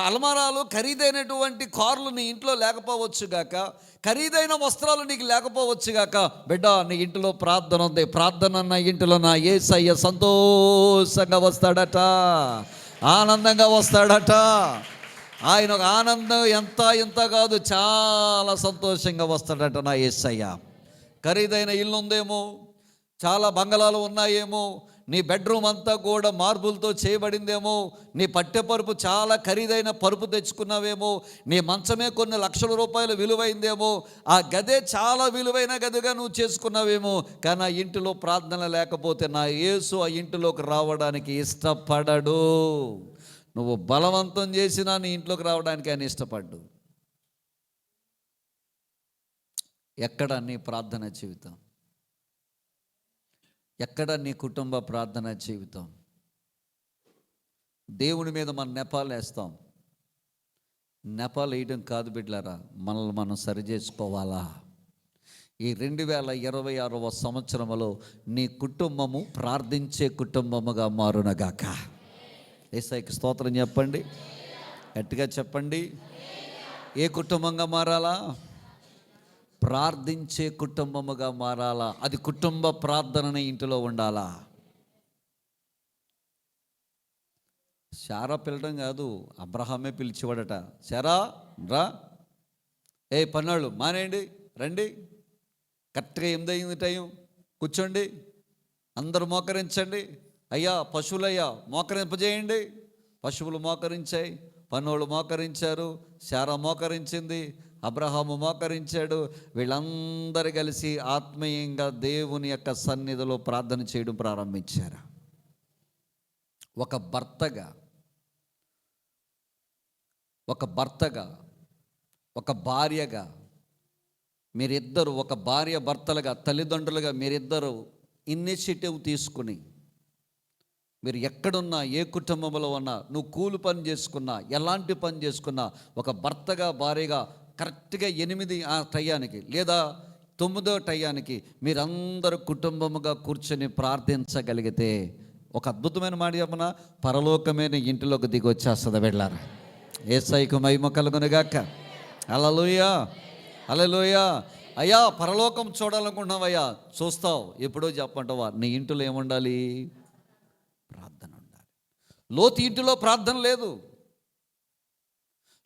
A: అలమారాలు, ఖరీదైనటువంటి కార్లు నీ ఇంట్లో లేకపోవచ్చు గాక, ఖరీదైన వస్త్రాలు నీకు లేకపోవచ్చు గాక, బిడ్డ నీ ఇంటిలో ప్రార్థన ఉంది. ప్రార్థన నా ఇంటిలో నా యేసయ్య సంతోషంగా వస్తాడట, ఆనందంగా వస్తాడట. ఆయన ఆనందం ఎంత కాదు, చాలా సంతోషంగా వస్తాడట నా యేసయ్య. ఖరీదైన ఇల్లు ఉందేమో, చాలా బంగళాలు ఉన్నాయేమో, నీ బెడ్రూమ్ అంతా కూడా మార్బుల్తో చేయబడిందేమో, నీ పట్టె పరుపు చాలా ఖరీదైన పరుపు తెచ్చుకున్నావేమో, నీ మంచమే కొన్ని లక్షల రూపాయలు విలువైందేమో, ఆ గదే చాలా విలువైన గదిగా నువ్వు చేసుకున్నావేమో. కానీ ఆ ఇంటిలో ప్రార్థన లేకపోతే నా యేసు ఆ ఇంటిలోకి రావడానికి ఇష్టపడడు. నువ్వు బలవంతం చేసినా నీ ఇంట్లోకి రావడానికి ఆయన ఇష్టపడ్డు. ఎక్కడ నీ ప్రార్థన జీవితం? ఎక్కడ నీ కుటుంబ ప్రార్థన జీవితం? దేవుని మీద మనం నెపాలు వేస్తాం. నెపాలు వేయడం కాదు బిడ్డలారా, మనల్ని మనం సరి చేసుకోవాలా. ఈ 2026వ సంవత్సరములో నీ కుటుంబము ప్రార్థించే కుటుంబముగా మారునగాక. యేసయ్యకి స్తోత్రం చెప్పండి, గట్టిగా చెప్పండి. ఏ కుటుంబంగా మారాలా? ప్రార్థించే కుటుంబముగా మారాలా. అది కుటుంబ ప్రార్థనని ఇంటిలో ఉండాలా. శారా పిలవడం కాదు, అబ్రహామే పిలిచేవాడట. శారా రా, పన్నాళ్ళు మానేయండి, రండి, కరెక్ట్గా 8 అయింది టైం, కూర్చోండి, అందరూ మోకరించండి, అయ్యా పశువులయ్యా మోకరింపజేయండి. పశువులు మోకరించాయి, పన్నోళ్ళు మోకరించారు, శారా మోకరించింది, అబ్రహాము మోకరించాడు. వీళ్ళందరూ కలిసి ఆత్మీయంగా దేవుని యొక్క సన్నిధిలో ప్రార్థన చేయడం ప్రారంభించారు. ఒక భర్తగా, ఒక భార్యగా మీరిద్దరు, ఒక భార్య భర్తలుగా, తల్లిదండ్రులుగా మీరిద్దరు ఇనిషియేటివ్ తీసుకుని, మీరు ఎక్కడున్నా, ఏ కుటుంబంలో ఉన్నా, నువ్వు కూలి పని చేసుకున్నా, ఎలాంటి పని చేసుకున్నా, ఒక భర్తగా భార్యగా కరెక్ట్గా 8 ఆ టయానికి లేదా 9 టయానికి మీరందరూ కుటుంబముగా కూర్చొని ప్రార్థించగలిగితే ఒక అద్భుతమైన మాట చెప్పనా, పరలోకమైన ఇంటిలోకి దిగి వచ్చేస్తుంది. వెళ్ళారు. యేసయ్యకు మహిమ కలుగునుగాక. హల్లెలూయా, హల్లెలూయా. అయ్యా పరలోకం చూడాలనుకుంటున్నావయ్యా, చూస్తావు. ఎప్పుడో చెప్పంటావా? నీ ఇంటిలో ఏముండాలి? ప్రార్థన ఉండాలి. లోతు ఇంటిలో ప్రార్థన లేదు.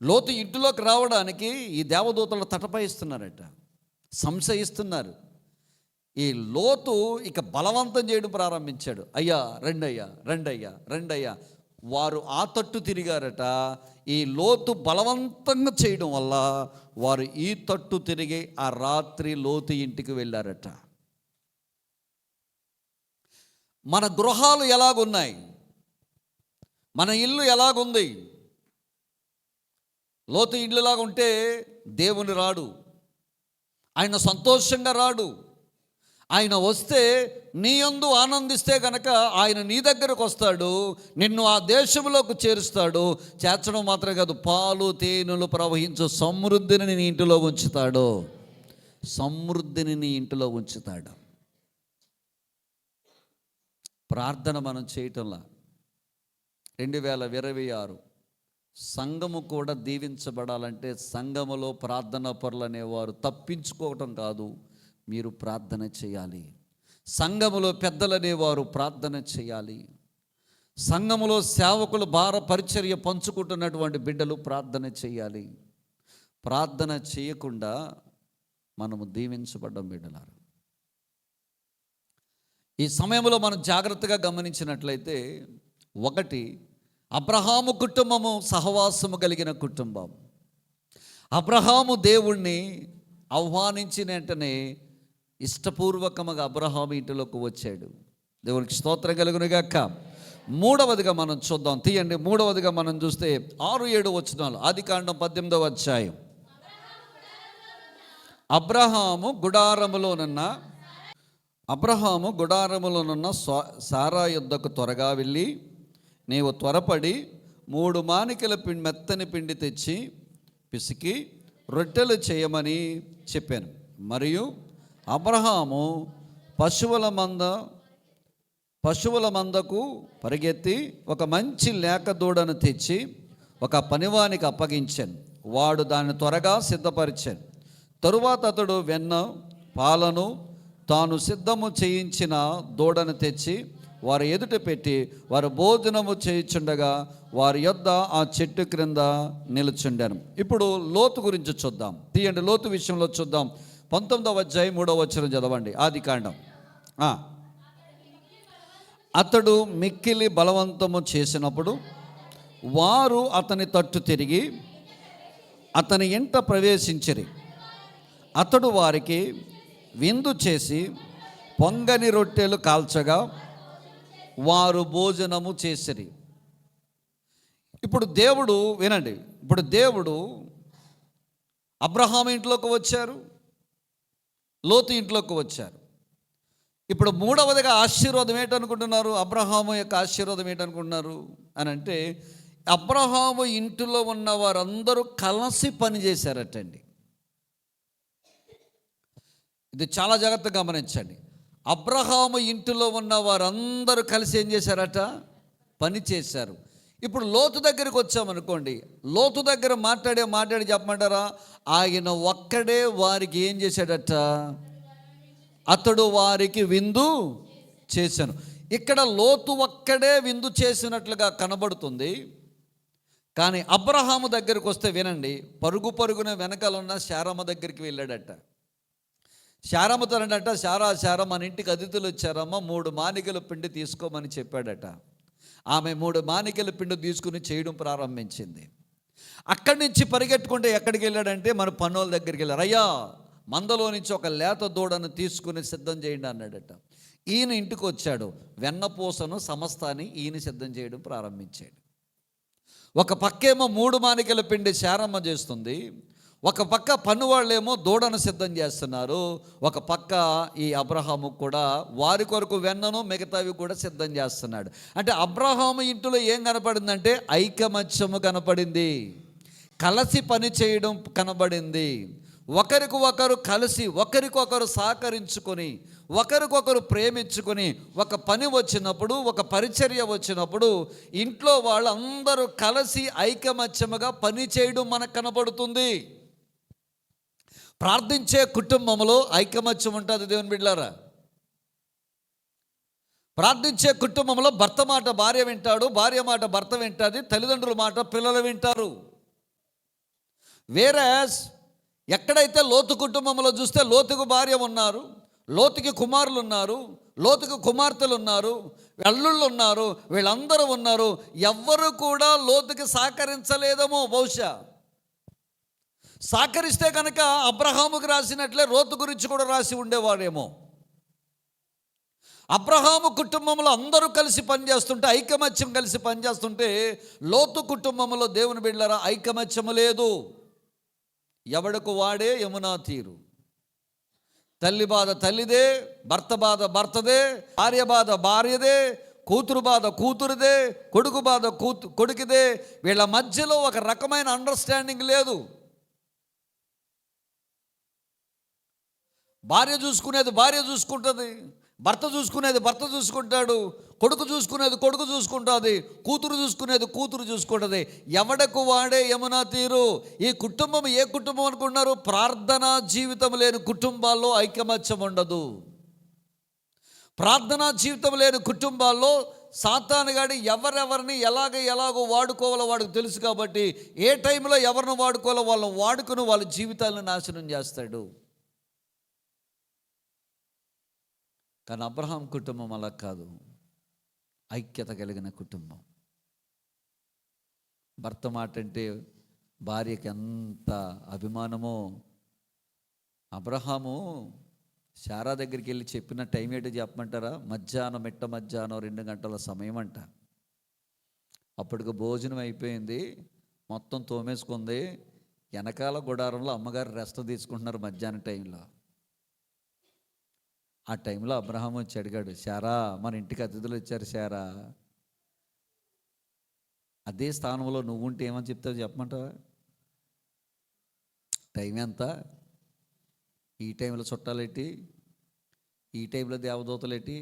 A: లోతు ఇంటిలోకి రావడానికి ఈ దేవదూతలు తటపయిస్తున్నారట, సంశయిస్తున్నారు. ఈ లోతు ఇక బలవంతం చేయడం ప్రారంభించాడు. అయ్యా రండయ్యా, రండయ్యా, రండయ్యా. వారు ఆ తట్టు తిరిగారట. ఈ లోతు బలవంతంగా చేయడం వల్ల వారు ఈ తట్టు తిరిగి ఆ రాత్రి లోతు ఇంటికి వెళ్ళారట. మన గృహాలు ఎలాగున్నాయి? మన ఇల్లు ఎలాగుంది? లోతు ఇల్లులాగా ఉంటే దేవుని రాడు, ఆయన సంతోషంగా రాడు. ఆయన వస్తే నీ యందు ఆనందిస్తే కనుక ఆయన నీ దగ్గరకు వస్తాడు, నిన్ను ఆ దేశంలోకి చేరుస్తాడు. చేర్చడం మాత్రమే కాదు, పాలు తేనెలు ప్రవహించు సమృద్ధిని నీ ఇంటిలో ఉంచుతాడు. సమృద్ధిని నీ ఇంటిలో ఉంచుతాడు. ప్రార్థన మనం చేయటంలా 2026 సంఘము కూడా దీవించబడాలంటే సంఘములో ప్రార్థన పరులు అనేవారు తప్పించుకోవటం కాదు, మీరు ప్రార్థన చేయాలి. సంఘములో పెద్దలు అనేవారు ప్రార్థన చేయాలి. సంఘములో సేవకులు భార పరిచర్య పంచుకుంటున్నటువంటి బిడ్డలు ప్రార్థన చేయాలి. ప్రార్థన చేయకుండా మనము దీవించబడ్డం బిడ్డలారు. ఈ సమయంలో మనం జాగ్రత్తగా గమనించినట్లయితే, ఒకటి, అబ్రహాము కుటుంబము సహవాసము కలిగిన కుటుంబం. అబ్రహాము దేవుణ్ణి ఆహ్వానించిన వెంటనే ఇష్టపూర్వకముగా అబ్రహాము ఇంటిలోకి వచ్చాడు. దేవునికి స్తోత్రం కలుగునుగాక. మూడవదిగా మనం చూద్దాం, తీయండి. మూడవదిగా మనం చూస్తే 6-7 వచనాలు, ఆదికాండం 18వ అధ్యాయం. అబ్రహాము గుడారములోనున్న సారా యొద్దకు త్వరగా వెళ్ళి, నీవు త్వరపడి 3 మానికల మెత్తని పిండి తెచ్చి పిసికి రొట్టెలు చేయమని చెప్పాను. మరియు అబ్రహాము పశువుల మందకు పరిగెత్తి ఒక మంచి లేక దూడను తెచ్చి ఒక పనివానికి అప్పగించాను. వాడు దాన్ని త్వరగా సిద్ధపరిచాను. తరువాత అతడు వెన్న, పాలను తాను సిద్ధము చేయించిన దూడను తెచ్చి వారి ఎదుట పెట్టి వారు భోజనము చేయుచుండగా వారి యొద్ద ఆ చెట్టు క్రింద నిలుచుండాను. ఇప్పుడు లోతు గురించి చూద్దాం, తీయండి. లోతు విషయంలో చూద్దాం. 19వ అధ్యాయం 3వ వచనం చదవండి, ఆదికాండం. అతడు మిక్కిలి బలవంతము చేసినప్పుడు వారు అతని తట్టు తిరిగి అతని ఇంట ప్రవేశించిరి. అతడు వారికి విందు చేసి పొంగని రొట్టెలు కాల్చగా వారు భోజనము చేసిరి. ఇప్పుడు దేవుడు, వినండి, ఇప్పుడు దేవుడు అబ్రహాము ఇంట్లోకి వచ్చారు, లోతు ఇంట్లోకి వచ్చారు. ఇప్పుడు మూడవదిగా ఆశీర్వాదం ఏంటనుకుంటున్నారు? అబ్రహాము యొక్క ఆశీర్వాదం ఏంటనుకుంటున్నారు అని అంటే, అబ్రహాము ఇంటిలో ఉన్న వారందరూ కలిసి పని చేశారటండి. ఇది చాలా జాగ్రత్తగా గమనించండి. అబ్రహాము ఇంటిలో ఉన్న వారందరూ కలిసి ఏం చేశారట? పని చేశారు. ఇప్పుడు లోతు దగ్గరికి వచ్చామనుకోండి, లోతు దగ్గర మాట్లాడి చెప్పమంటారా? ఆయన ఒక్కడే వారికి ఏం చేశాడట? అతడు వారికి విందు చేశాను. ఇక్కడ లోతు ఒక్కడే విందు చేసినట్లుగా కనబడుతుంది. కానీ అబ్రహాము దగ్గరికి వస్తే వినండి, పరుగున వెనకాలన్న శారమ్మ దగ్గరికి వెళ్ళాడట. శారమ్మతో అన్నట, శారా మన ఇంటికి అతిథులు వచ్చారమ్మ, 3 మానికల పిండి తీసుకోమని చెప్పాడట. ఆమె 3 మానికల పిండి తీసుకుని చేయడం ప్రారంభించింది. అక్కడి నుంచి పరిగెట్టుకుంటే ఎక్కడికి వెళ్ళాడంటే మన పన్నోళ్ళ దగ్గరికి వెళ్ళారు. అయ్యా, మందలో నుంచి ఒక లేత దూడను తీసుకుని సిద్ధం చేయండి అన్నాడట. ఈయన ఇంటికి వచ్చాడు. వెన్నపూసను సమస్తాన్ని ఈయన సిద్ధం చేయడం ప్రారంభించాడు. ఒక పక్కేమో 3 మానికల పిండి శారమ్మ చేస్తుంది, ఒక పక్క పన్నువాళ్ళేమో దూడను సిద్ధం చేస్తున్నారు, ఒక పక్క ఈ అబ్రహాము కూడా వారి కొరకు వెన్నను మిగతావి కూడా సిద్ధం చేస్తున్నాడు. అంటే అబ్రహాము ఇంటిలో ఏం కనపడిందంటే ఐకమత్యము కనపడింది, కలిసి పని చేయడం కనబడింది. ఒకరికొకరు కలిసి, ఒకరికొకరు సహకరించుకొని, ఒకరికొకరు ప్రేమించుకొని, ఒక పని వచ్చినప్పుడు, ఒక పరిచర్య వచ్చినప్పుడు ఇంట్లో వాళ్ళందరూ కలిసి ఐకమత్యముగా పని చేయడం మనకు కనబడుతుంది. ప్రార్థించే కుటుంబంలో ఐకమత్యం ఉంటుంది దేవుని బిడ్డలారా. ప్రార్థించే కుటుంబంలో భర్త మాట భార్య వింటాడు, భార్య మాట భర్త వింటుంది, తల్లిదండ్రుల మాట పిల్లలు వింటారు. వేరేస్ ఎక్కడైతే లోతు కుటుంబంలో చూస్తే లోతుకు భార్య ఉన్నారు, లోతుకి కుమారులు ఉన్నారు, లోతుకు కుమార్తెలు ఉన్నారు, అల్లుళ్ళు ఉన్నారు, వీళ్ళందరూ ఉన్నారు. ఎవ్వరు కూడా లోతుకి సహకరించలేదేమో. బహుశా సహకరిస్తే కనుక అబ్రహాముకు రాసినట్లే లోతు గురించి కూడా రాసి ఉండేవాడేమో. అబ్రహాము కుటుంబంలో అందరూ కలిసి పనిచేస్తుంటే, ఐకమత్యం కలిసి పనిచేస్తుంటే, లోతు కుటుంబంలో దేవుని బిడ్డలారా ఐకమత్యము లేదు. ఎవడకు వాడే యమునా తీరు. తల్లి బాధ తల్లిదే, భర్త బాధ భర్తదే, భార్య బాధ భార్యదే, కూతురు బాధ కూతురుదే, కొడుకు బాధ కొడుకుదే. వీళ్ళ మధ్యలో ఒక రకమైన అండర్స్టాండింగ్ లేదు. భార్య చూసుకునేది భార్య చూసుకుంటుంది, భర్త చూసుకునేది భర్త చూసుకుంటాడు, కొడుకు చూసుకునేది కొడుకు చూసుకుంటుంది, కూతురు చూసుకునేది కూతురు చూసుకుంటుంది. ఎవడకు వాడే యమునా తీరు. ఈ కుటుంబం ఏ కుటుంబం అనుకున్నారు? ప్రార్థనా జీవితం లేని కుటుంబాల్లో ఐకమత్యం ఉండదు. ప్రార్థనా జీవితం లేని కుటుంబాల్లో సాతానుగాడి ఎవరెవరిని ఎలాగో వాడుకోవాలో వాడికి తెలుసు. కాబట్టి ఏ టైంలో ఎవరిని వాడుకోవాలో వాళ్ళని వాడుకుని వాళ్ళ జీవితాలను నాశనం చేస్తాడు. కానీ అబ్రహాం కుటుంబం అలా కాదు, ఐక్యత కలిగిన కుటుంబం. భర్త మాట అంటే భార్యకి ఎంత అభిమానమో. అబ్రహాము శారా దగ్గరికి వెళ్ళి చెప్పిన టైం ఏంటో చెప్పమంటారా? మధ్యాహ్నం 2 గంటల సమయం అంట. అప్పటికి భోజనం అయిపోయింది, మొత్తం తోమేసుకుంది. వెనకాల గుడారంలో అమ్మగారు రెస్ట్ తీసుకుంటున్నారు మధ్యాహ్నం టైంలో. ఆ టైంలో అబ్రహాం వచ్చి అడిగాడు, శారా మన ఇంటికి అతిథులు వచ్చారు శారా. అదే స్థానంలో నువ్వు ఉంటే ఏమని చెప్తావు చెప్పమంటావా? టైం ఎంత? ఈ టైంలో చుట్టాలేటి, ఈ టైంలో దేవదూతలేటి?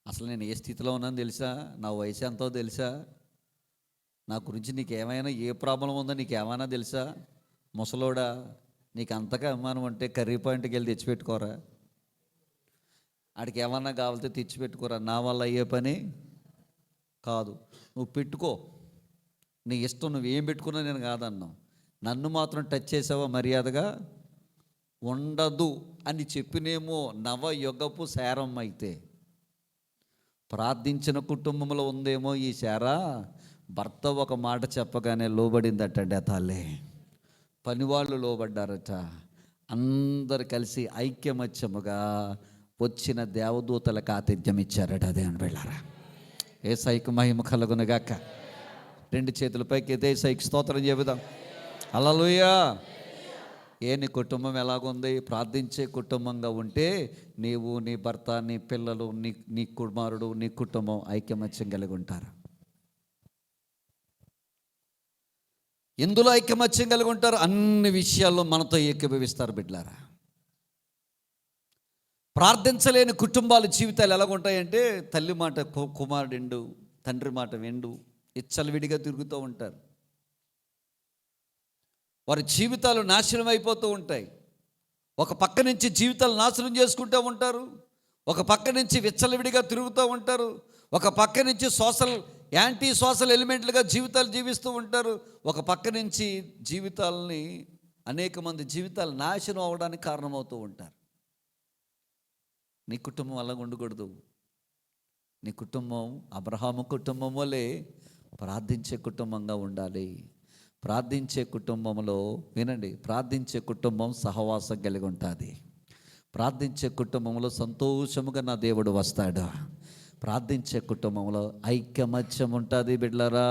A: అసలు నేను ఏ స్థితిలో ఉన్నాను తెలుసా? నా వయసు ఎంతో తెలుసా? నా గురించి నీకేమైనా ఏ ప్రాబ్లం ఉందో నీకేమైనా తెలుసా? ముసలోడా, నీకు అంతగా అభిమానం అంటే కర్రీ పాయింట్కి వెళ్ళి తెచ్చిపెట్టుకోరా. ఆడికి ఏమన్నా కావాలితే తెచ్చిపెట్టుకోరా. నా వల్ల అయ్యే పని కాదు. నువ్వు పెట్టుకో, నీ ఇష్టం, నువ్వు ఏం పెట్టుకున్నా నేను కాదన్నావు. నన్ను మాత్రం టచ్ చేసావా మర్యాదగా ఉండదు అని చెప్పినేమో నవయుగపు శారమ్మ. అయితే ప్రార్థించిన కుటుంబంలో ఉందేమో ఈ శారా. భర్త ఒక మాట చెప్పగానే లోబడిందటండి ఆ తల్లి. పనివాళ్ళు లోబడ్డారట. అందరు కలిసి ఐక్యమత్యముగా వచ్చిన దేవదూతలకు ఆతిథ్యం ఇచ్చారట. అదే అని వెళ్ళారా. యేసయ్యకు మహిమ కలుగునుగాక. 2 చేతుల పైకి యేసయ్యకు స్తోత్రం చెబుదాం. హల్లెలూయా. నీ కుటుంబం ఎలాగుంది? ప్రార్థించే కుటుంబంగా ఉంటే నీవు, నీ భర్త, నీ పిల్లలు, నీ కుమారుడు, నీ కుటుంబం ఐకమత్యం కలిగి ఉంటారు. ఎందులో ఐకమత్యం కలిగి ఉంటారు? అన్ని విషయాల్లో మనతో ఏకీభవిస్తారు బిడ్డలారా. ప్రార్థించలేని కుటుంబాల జీవితాలు ఎలాగుంటాయంటే తల్లి మాట కుమారుడు ఎండు, తండ్రి మాట వెండు, ఇచ్చలవిడిగా తిరుగుతూ ఉంటారు. వారి జీవితాలు నాశనం అయిపోతూ ఉంటాయి. ఒక పక్క నుంచి జీవితాలు నాశనం చేసుకుంటూ ఉంటారు, ఒక పక్క నుంచి విచ్చలవిడిగా తిరుగుతూ ఉంటారు, ఒక పక్క నుంచి యాంటీ సోషల్ ఎలిమెంట్లుగా జీవితాలు జీవిస్తూ ఉంటారు, ఒక పక్క నుంచి జీవితాలని అనేక మంది జీవితాలు నాశనం అవ్వడానికి కారణమవుతూ ఉంటారు. నీ కుటుంబం అలా ఉండకూడదు. నీ కుటుంబం అబ్రహాము కుటుంబం వలె ప్రార్థించే కుటుంబంగా ఉండాలి. ప్రార్థించే కుటుంబంలో వినండి, ప్రార్థించే కుటుంబం సహవాసం కలిగి ఉంటుంది. ప్రార్థించే కుటుంబంలో సంతోషముగా నా దేవుడు వస్తాడు. ప్రార్థించే కుటుంబంలో ఐక్యమత్యం ఉంటుంది. బిడ్డలారా,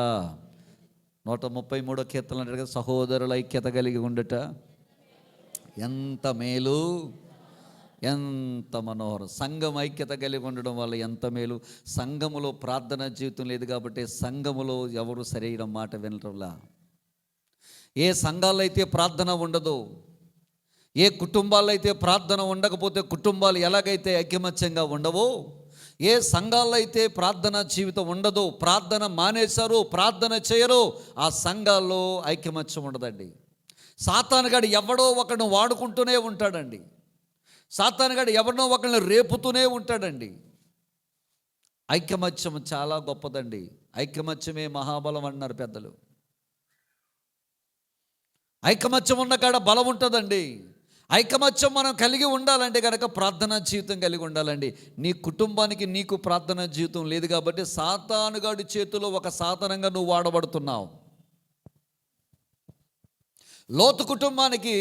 A: 133 కీర్తనలు అంటారు కదా, సహోదరుల ఐక్యత కలిగి ఉండుట ఎంత మేలు, ఎంత మనోహరం. సంఘం ఐక్యత కలిగి ఉండడం వల్ల ఎంత మేలు. సంఘములో ప్రార్థన జీవితం లేదు కాబట్టి సంఘములో ఎవరు సరైన మాట వినటంలా. ఏ సంఘాల్లో అయితే ప్రార్థన ఉండదో, ఏ కుటుంబాల్లో అయితే ప్రార్థన ఉండకపోతే కుటుంబాలు ఎలాగైతే ఐకమత్యంగా ఉండవో, ఏ సంఘాల్లో అయితే ప్రార్థన జీవితం ఉండదో, ప్రార్థన మానేశారో, ప్రార్థన చేయరో, ఆ సంఘాల్లో ఐకమత్యం ఉండదండి. సాతానుగాడు ఎవడో ఒకరిని వాడుకుంటూనే ఉంటాడండి. సాతానుగాడు ఎవరినో ఒకరిని రేపుతూనే ఉంటాడండి. ఐకమత్యం చాలా గొప్పదండి. ఐకమత్యమే మహాబలం అన్నారు పెద్దలు. ఐకమత్యం ఉన్న కాడ బలం ఉంటుందండి. ఐకమత్యం మనం కలిగి ఉండాలంటే కనుక ప్రార్థనా జీవితం కలిగి ఉండాలండి. నీ కుటుంబానికి నీకు ప్రార్థనా జీవితం లేదు కాబట్టి సాతానుగాడి చేతిలో ఒక సాధనంగా నువ్వు వాడబడుతున్నావు. లోతు కుటుంబానికి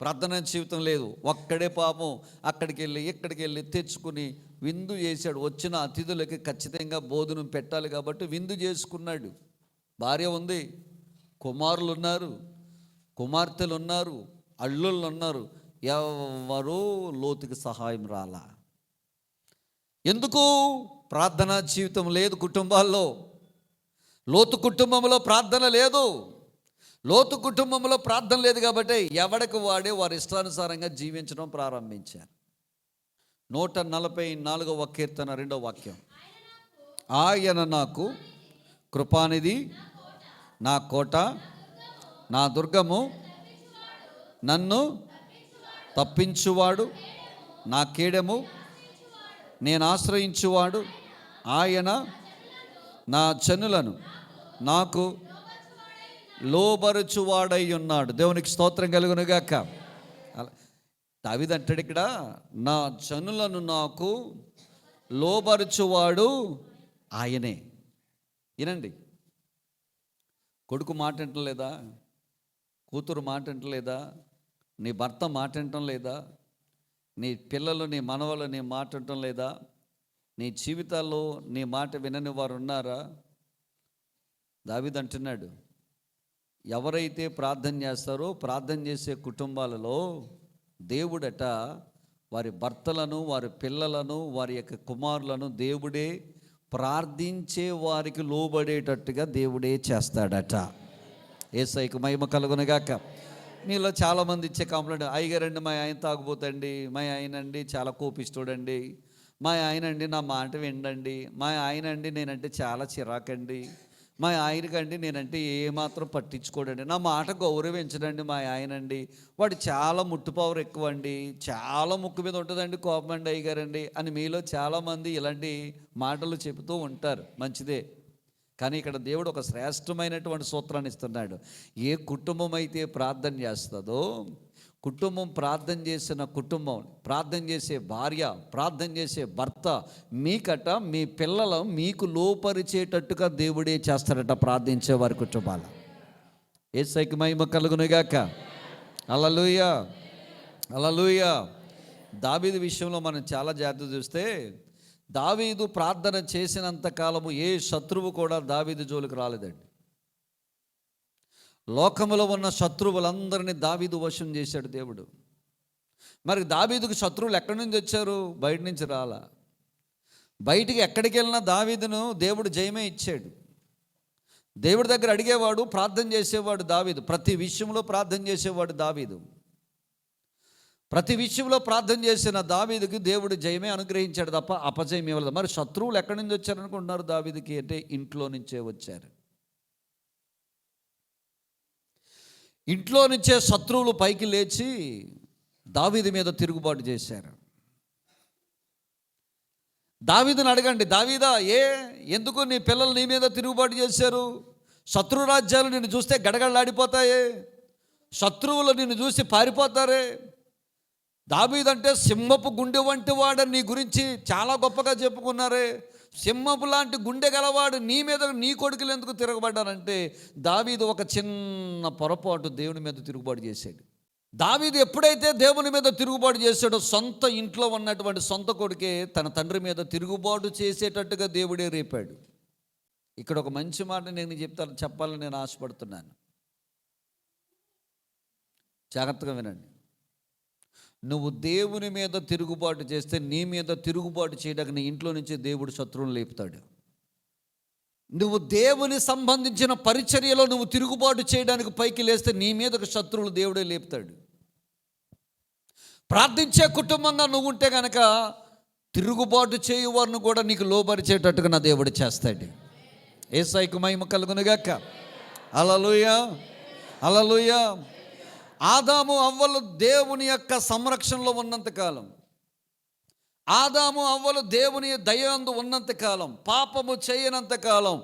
A: ప్రార్థనా జీవితం లేదు. ఒక్కడే పాపం అక్కడికి వెళ్ళి ఇక్కడికి వెళ్ళి తెచ్చుకుని విందు చేశాడు. వచ్చిన అతిథులకి ఖచ్చితంగా భోజనం పెట్టాలి కాబట్టి విందు చేసుకున్నాడు. భార్య ఉంది, కుమారులు ఉన్నారు, కుమార్తెలు ఉన్నారు, అల్లుళ్ళు ఉన్నారు. ఎవరూ లోతుకి సహాయం రాలా. ఎందుకు? ప్రార్థనా జీవితం లేదు కుటుంబాల్లో. లోతు కుటుంబంలో ప్రార్థన లేదు. లోతు కుటుంబంలో ప్రార్థన లేదు కాబట్టి ఎవడికి వాడే వారి ఇష్టానుసారంగా జీవించడం ప్రారంభించారు. 144వ కీర్తన 2వ వాక్యం, ఆయన నాకు కృపానిధి, నా కోట, నా దుర్గము, నన్ను తప్పించువాడు, నా కేడెము, నేను ఆశ్రయించువాడు, ఆయన నా జనులను నాకు లోబరుచువాడై ఉన్నాడు. దేవునికి స్తోత్రం కలుగునుగాక. దావీదు అంటాడు ఇక్కడ, నా జనులను నాకు లోబరుచువాడు ఆయనే. వినండి, కొడుకు మాట వింటం లేదా? కూతురు మాట వింటం లేదా? నీ భర్త మాట వింటం లేదా? నీ పిల్లలు, నీ మనవలు నీ మాట వింటం లేదా? నీ జీవితాల్లో నీ మాట వినని వారు ఉన్నారా? దావీదు అంటున్నాడు, ఎవరైతే ప్రార్థన చేస్తారో ప్రార్థన చేసే కుటుంబాలలో దేవుడట వారి భర్తలను, వారి పిల్లలను, వారి యొక్క కుమారులను దేవుడే ప్రార్థించే వారికి లోబడేటట్టుగా దేవుడే చేస్తాడట. యేసయ్యకు మహిమ కలుగునుగాక. మీలో చాలామంది ఇచ్చే కాంప్లైంట్, అయ్యగారండి మా ఆయన తాగుపోతండి, మా ఆయనండి చాలా కోపిస్తుడండి, మా ఆయనండి నా మాట వినండి, మా ఆయనండి నేనంటే చాలా చిరాకండి, మా ఆయనకండి నేనంటే ఏమాత్రం పట్టించుకోడండి, నా మాట గౌరవించడండి మా ఆయనండి, వాడు చాలా ముట్టు పవర్ ఎక్కువ అండి, చాలా ముక్కు మీద ఉంటుందండి కోపం అండి అయ్యగారండి అని మీలో చాలామంది ఇలాంటి మాటలు చెబుతూ ఉంటారు. మంచిదే, కానీ ఇక్కడ దేవుడు ఒక శ్రేష్టమైనటువంటి సూత్రాన్ని ఇస్తున్నాడు. ఏ కుటుంబం అయితే ప్రార్థన చేస్తుందో, కుటుంబం ప్రార్థన చేసిన కుటుంబం, ప్రార్థన చేసే భార్య, ప్రార్థన చేసే భర్త, మీకట మీ పిల్లలు మీకు లోపరిచేటట్టుగా దేవుడే చేస్తాడట ప్రార్థించే వారి కుటుంబాల. యేసయ్యకి మహిమ కలుగునుగాక. హల్లెలూయా, హల్లెలూయా. దావీదు విషయంలో మనం చాలా జాగ్రత్త చూస్తే, దావీదు ప్రార్థన చేసినంత కాలము ఏ శత్రువు కూడా దావీదు జోలికి రాలేదండి. లోకములో ఉన్న శత్రువులందరినీ దావీదు వశం చేశాడు దేవుడు. మరి దావీదుకు శత్రువులు ఎక్కడి నుంచి వచ్చారు? బయట నుంచి రాలా. బయటికి ఎక్కడికి వెళ్ళినా దావీదును దేవుడు జయమే ఇచ్చాడు. దేవుడి దగ్గర అడిగేవాడు, ప్రార్థన చేసేవాడు దావీదు. ప్రతి విషయంలో ప్రార్థన చేసేవాడు దావీదు. ప్రతి విషయంలో ప్రార్థన చేసిన దావీదుకి దేవుడు జయమే అనుగ్రహించాడు తప్ప అపజయం ఇవ్వలేదు. మరి శత్రువులు ఎక్కడి నుంచి వచ్చారనుకుంటున్నారు దావీదుకి అంటే ఇంట్లో నుంచే వచ్చారు. ఇంట్లో నుంచే శత్రువులు పైకి లేచి దావీదు మీద తిరుగుబాటు చేశారు. దావీదుని అడగండి, దావీదా ఎందుకు నీ పిల్లలు నీ మీద తిరుగుబాటు చేశారు? శత్రు రాజ్యాలు నిన్ను చూస్తే గడగడలాడిపోతాయే, శత్రువులు నిన్ను చూసి పారిపోతారే. దావీదంటే సింహపు గుండె వంటి వాడని నీ గురించి చాలా గొప్పగా చెప్పుకున్నారే. సింహపు లాంటి గుండె గలవాడు నీ మీద నీ కొడుకులు ఎందుకు తిరగబడ్డారంటే దావీదు ఒక చిన్న పొరపాటు దేవుని మీద తిరుగుబాటు చేశాడు. దావీదు ఎప్పుడైతే దేవుని మీద తిరుగుబాటు చేశాడో సొంత ఇంట్లో ఉన్నటువంటి సొంత కొడుకే తన తండ్రి మీద తిరుగుబాటు చేసేటట్టుగా దేవుడే రేపాడు. ఇక్కడ ఒక మంచి మాట నేను చెప్పాలని నేను ఆశపడుతున్నాను. జాగ్రత్తగా వినండి. నువ్వు దేవుని మీద తిరుగుబాటు చేస్తే నీ మీద తిరుగుబాటు చేయడానికి నీ ఇంట్లో నుంచి దేవుడు శత్రువులను లేపుతాడు. నువ్వు దేవుని సంబంధించిన పరిచర్యలో నువ్వు తిరుగుబాటు చేయడానికి పైకి లేస్తే నీ మీదకు శత్రువులు దేవుడే లేపుతాడు. ప్రార్థించే కుటుంబంగా నువ్వు ఉంటే కనుక తిరుగుబాటు చేయువారిని కూడా నీకు లోబరిచేటట్టుగా నా దేవుడు చేస్తాడు. యేసయ్యకు మహిమ కలుగునుగాక. హల్లెలూయా, హల్లెలూయా. ఆదాము అవ్వలు దేవుని యొక్క సంరక్షణలో ఉన్నంతకాలం, ఆదాము అవ్వలు దేవుని దయందు ఉన్నంతకాలం, పాపము చేయనంతకాలం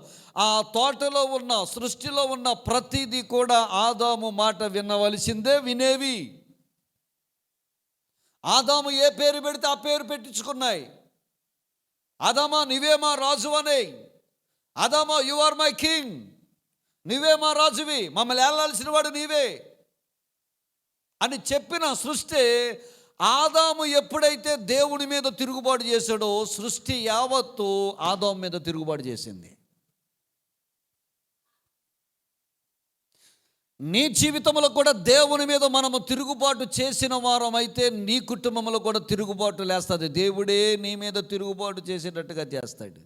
A: ఆ తోటలో ఉన్న సృష్టిలో ఉన్న ప్రతిదీ కూడా ఆదాము మాట వినవలసిందే, వినేవి. ఆదాము ఏ పేరు పెడితే ఆ పేరు పెట్టించుకున్నాయి. ఆదామా నీవే మా రాజు అనే, ఆదామా యు ఆర్ మై కింగ్, నీవే మా రాజువి, మమ్మల్ని ఏలాల్సిన వాడు నీవే అని చెప్పిన సృష్టి. ఆదాము ఎప్పుడైతే దేవుని మీద తిరుగుబాటు చేశాడో సృష్టి యావత్తు ఆదాము మీద తిరుగుబాటు చేసింది. నీ జీవితంలో కూడా దేవుని మీద మనము తిరుగుబాటు చేసిన వారం అయితే నీ కుటుంబంలో కూడా తిరుగుబాటు లేస్తుంది. దేవుడే నీ మీద తిరుగుబాటు చేసేటట్టుగా చేస్తాడు.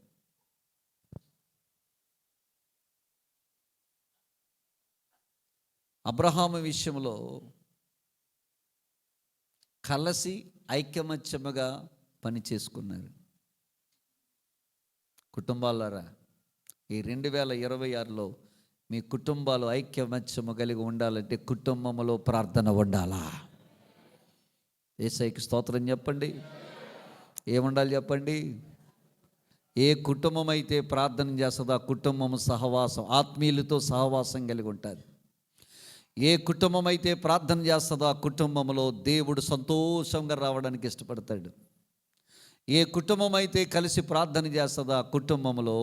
A: అబ్రహాము విషయంలో కలిసి ఐకమత్యముగా పని చేసుకున్నారు. కుటుంబాలారా, ఈ 2026లో మీ కుటుంబాలు ఐక్యమత్యము కలిగి ఉండాలంటే కుటుంబంలో ప్రార్థన ఉండాలా? యేసయ్యకి స్తోత్రం చెప్పండి. ఏముండాలి చెప్పండి? ఏ కుటుంబం అయితే ప్రార్థన చేస్తుందో ఆ కుటుంబం సహవాసం, ఆత్మీయులతో సహవాసం కలిగి ఉంటుంది. ఏ కుటుంబం అయితే ప్రార్థన చేస్తుందో ఆ కుటుంబంలో దేవుడు సంతోషంగా రావడానికి ఇష్టపడతాడు. ఏ కుటుంబం అయితే కలిసి ప్రార్థన చేస్తుందో ఆ కుటుంబంలో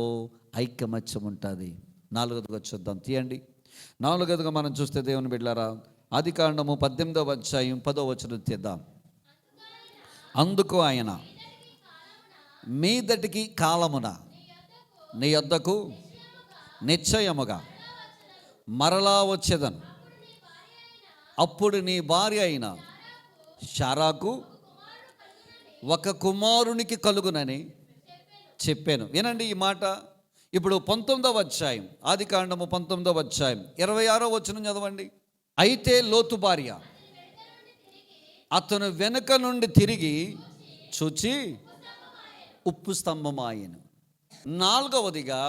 A: ఐకమత్యం ఉంటుంది. 4వదిగా చూద్దాం, తీయండి. 4వదిగా మనం చూస్తే దేవుని బిడ్డలారా, ఆదికాండము 18వ అధ్యాయం 10వ వచనం తీద్దాం. అందుకు ఆయన మీదటికి కాలమున నీ యొద్దకు నిశ్చయముగా మరలా వచ్చేదను. అప్పుడు నీ భార్య అయిన శారాకు ఒక కుమారునికి కలుగునని చెప్పాను. వినండి ఈ మాట. ఇప్పుడు 19వ అధ్యాయం, ఆదికాండము 19వ అధ్యాయం 26వ వచనం చదవండి. అయితే లోతు భార్య అతను వెనుక నుండి తిరిగి చూచి ఉప్పు స్తంభమాయెను. 4వదిగా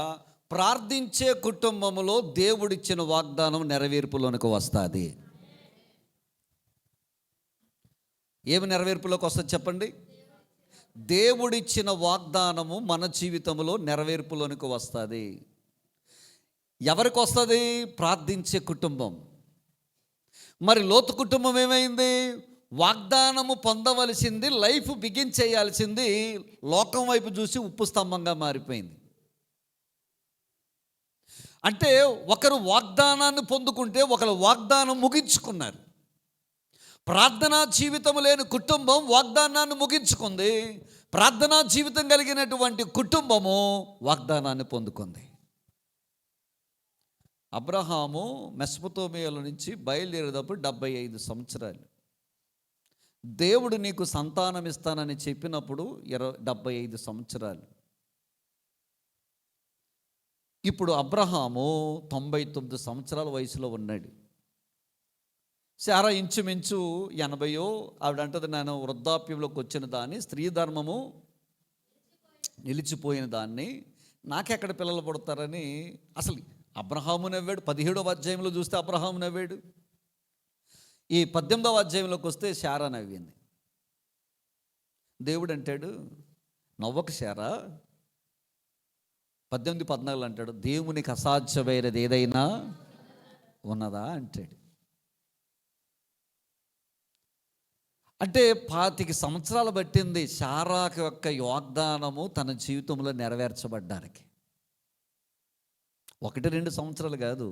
A: ప్రార్థించే కుటుంబంలో దేవుడిచ్చిన వాగ్దానం నెరవేర్పులోనికి వస్తుంది. ఏమి నెరవేర్పులోకి వస్తుంది చెప్పండి? దేవుడిచ్చిన వాగ్దానము మన జీవితంలో నెరవేర్పులోనికి వస్తుంది. ఎవరికి వస్తుంది? ప్రార్థించే కుటుంబం. మరి లోతు కుటుంబం ఏమైంది? వాగ్దానము పొందవలసింది, లైఫ్ బిగిన్ చేయాల్సింది లోకం వైపు చూసి ఉప్పు స్తంభంగా మారిపోయింది. అంటే ఒకరు వాగ్దానాన్ని పొందుకుంటే ఒకరు వాగ్దానం ముగించుకున్నారు. ప్రార్థనా జీవితం లేని కుటుంబం వాగ్దానాన్ని ముగించుకుంది. ప్రార్థనా జీవితం కలిగినటువంటి కుటుంబము వాగ్దానాన్ని పొందుకుంది. అబ్రహాము మెసొపొతేమియాలో నుంచి బయలుదేరేటప్పుడు 75 సంవత్సరాలు. దేవుడు నీకు సంతానం ఇస్తానని చెప్పినప్పుడు 75 సంవత్సరాలు. ఇప్పుడు అబ్రహాము 99 సంవత్సరాల వయసులో ఉన్నాడు. శారా ఇంచుమించు 80 ఆవిడ అంటది, నేను వృద్ధాప్యంలోకి వచ్చిన దాన్ని, స్త్రీ ధర్మము నిలిచిపోయిన దాన్ని, నాకెక్కడ పిల్లలు పుడతారని. అసలు అబ్రహాము నవ్వాడు. 17వ అధ్యాయంలో చూస్తే అబ్రహాము నవ్వాడు. ఈ 18వ అధ్యాయంలోకి వస్తే శారా నవ్వింది. దేవుడు అంటాడు, నవ్వక శారా. 18-14 అంటాడు, దేవునికి అసాధ్యమైనది ఏదైనా ఉన్నదా అంటాడు. అంటే 25 సంవత్సరాలు పట్టింది శారా యొక్క వాగ్దానము తన జీవితంలో నెరవేర్చబడ్డానికి. 1-2 సంవత్సరాలు కాదు.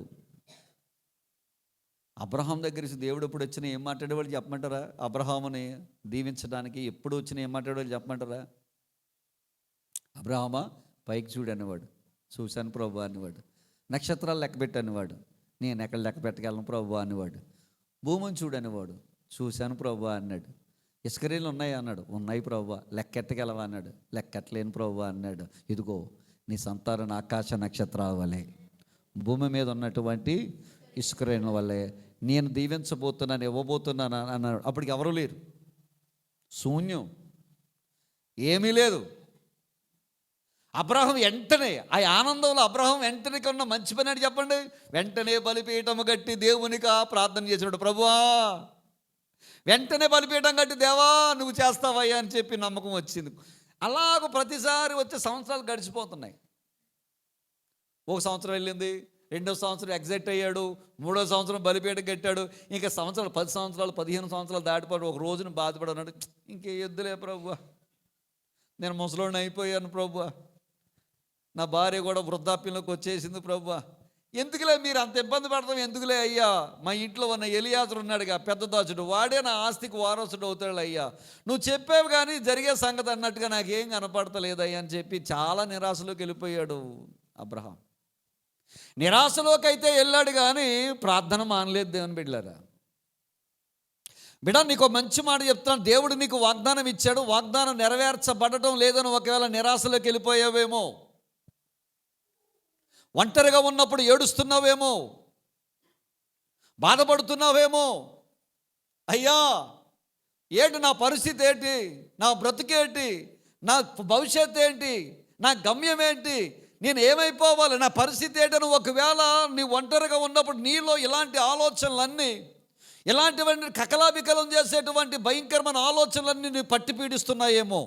A: అబ్రహాం దగ్గరికి దేవుడు ఎప్పుడు వచ్చినా ఏం మాట్లాడేవాళ్ళు చెప్పమంటారా? అబ్రహాముని దీవించడానికి ఎప్పుడు వచ్చినా ఏం మాట్లాడేవాళ్ళు చెప్పమంటారా? అబ్రహామా పైకి చూడు అనేవాడు, చూశాను ప్రభు అనేవాడు. నక్షత్రాలు లెక్క పెట్టు అనేవాడు, నేను ఎక్కడ లెక్క పెట్టగలను ప్రభు అనేవాడు. భూమిని చూడు అనేవాడు, చూశాను ప్రభు అన్నాడు. ఇసుకరేళ్ళు ఉన్నాయి అన్నాడు, ఉన్నాయి ప్రభు. లెక్కెట్టగలవా అన్నాడు, లెక్కెట్టలేను ప్రభు అన్నాడు. ఇదిగో నీ సంతానం ఆకాశ నక్షత్రాల వలె, భూమి మీద ఉన్నటువంటి ఇసుకరేణుల వల్లే నేను దీవించబోతున్నాను, ఇవ్వబోతున్నాను అన్నాడు. అప్పటికి ఎవరూ లేరు, శూన్యం, ఏమీ లేదు. అబ్రహాం వెంటనే ఆ ఆనందంలో అబ్రహాం వెంటనే కొన్న మంచి పని అని చెప్పండి. వెంటనే బలిపీఠము కట్టి దేవునికి ప్రార్థన చేసినాడు, ప్రభువా. వెంటనే బలిపీఠం కట్టి, దేవా నువ్వు చేస్తావయ్యా అని చెప్పి నమ్మకం వచ్చింది. అలాగ ప్రతిసారి వచ్చే సంవత్సరాలు గడిచిపోతున్నాయి. 1 సంవత్సరం వెళ్ళింది, 2వ సంవత్సరం ఎగ్జైట్ అయ్యాడు, 3వ సంవత్సరం బలిపీఠం కట్టాడు. ఇంకా సంవత్సరాలు 10 సంవత్సరాలు 15 సంవత్సరాలు దాటిపోయాడు. ఒక రోజున బాధపడన్నాడు, ఇంకే ఎద్దులే ప్రభువా, నేను ముసలోడిని అయిపోయాను ప్రభువా, నా భార్య కూడా వృద్ధాప్యంలోకి వచ్చేసింది ప్రభువా, ఎందుకులే మీరు అంత ఇబ్బంది పడతాం, ఎందుకులే అయ్యా, మా ఇంట్లో ఉన్న ఎలియాజరు ఉన్నాడుగా పెద్ద దాచుడు, వాడే నా ఆస్తికి వారసుడు అవుతాడు అయ్యా, నువ్వు చెప్పేవి కానీ జరిగే సంగతి అన్నట్టుగా నాకేం కనపడతలేదయ్యా అని చెప్పి చాలా నిరాశలోకి వెళ్ళిపోయాడు అబ్రహాం. నిరాశలోకి అయితే వెళ్ళాడు కానీ ప్రార్థన మానలేదు దేవుని బిడ్డలారా. బిడ్డ నీకు మంచి మాట చెప్తాను, దేవుడు నీకు వాగ్దానం ఇచ్చాడు, వాగ్దానం నెరవేర్చబడటం లేదని ఒకవేళ నిరాశలోకి వెళ్ళిపోయావేమో, ఒంటరిగా ఉన్నప్పుడు ఏడుస్తున్నావేమో, బాధపడుతున్నావేమో, అయ్యా ఏంటి నా పరిస్థితి, ఏంటి నా బ్రతుకేంటి, నా భవిష్యత్తు ఏంటి, నా గమ్యం ఏంటి, నేను ఏమైపోవాలి, నా పరిస్థితి ఏంటని ఒకవేళ నీ ఒంటరిగా ఉన్నప్పుడు నీలో ఇలాంటి ఆలోచనలన్నీ, ఇలాంటివన్నీ కకలాబికలం చేసేటువంటి భయంకరమైన ఆలోచనలన్నీ నీ పట్టి పీడిస్తున్నాయేమో.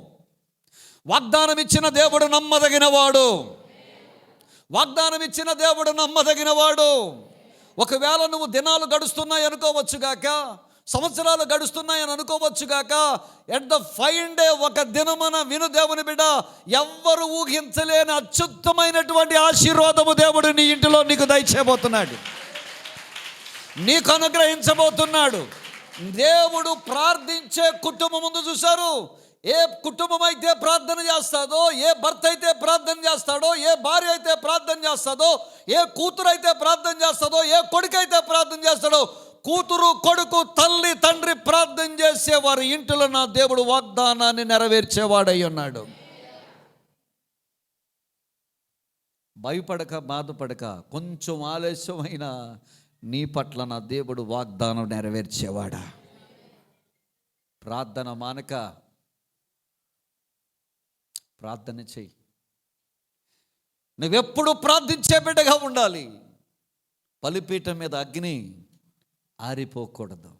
A: వాగ్దానం ఇచ్చిన దేవుడు నమ్మదగినవాడు, వాగ్దానం ఇచ్చిన దేవుడు నమ్మదగినవాడు. ఒకవేళ నువ్వు దినాలు గడుస్తున్నాయి అనుకోవచ్చుగాక, సంవత్సరాలు గడుస్తున్నాయని అనుకోవచ్చుగాక, ఎట్ ద ఫైన్ డే ఒక దినమున విను దేవుని బిడ్డ, ఎవ్వరు ఊహించలేని అత్యుత్తమైనటువంటి ఆశీర్వాదము దేవుడు నీ ఇంటిలో నీకు దయచేయబోతున్నాడు, నీకు అనుగ్రహించబోతున్నాడు. దేవుడు ప్రార్థించే కుటుంబం ముందు చూశారు. ఏ కుటుంబం అయితే ప్రార్థన చేస్తాదో, ఏ భర్త అయితే ప్రార్థన చేస్తాడో, ఏ భార్య అయితే ప్రార్థన చేస్తాదో, ఏ కూతురు అయితే ప్రార్థన చేస్తాదో, ఏ కొడుకు అయితే ప్రార్థన చేస్తాడో, కూతురు కొడుకు తల్లి తండ్రి ప్రార్థన చేసేవారు ఇంటిలో నా దేవుడు వాగ్దానాన్ని నెరవేర్చేవాడై ఉన్నాడు. భయపడక బాధపడక, కొంచెం ఆలస్యమైన నీ పట్ల నా దేవుడు వాగ్దానం నెరవేర్చేవాడా. ప్రార్థన మానక ప్రార్థన చెయ్యి. నువ్వెప్పుడు ప్రార్థించే బిడ్డగా ఉండాలి. బలిపీఠం మీద అగ్ని ఆరిపోకూడదు.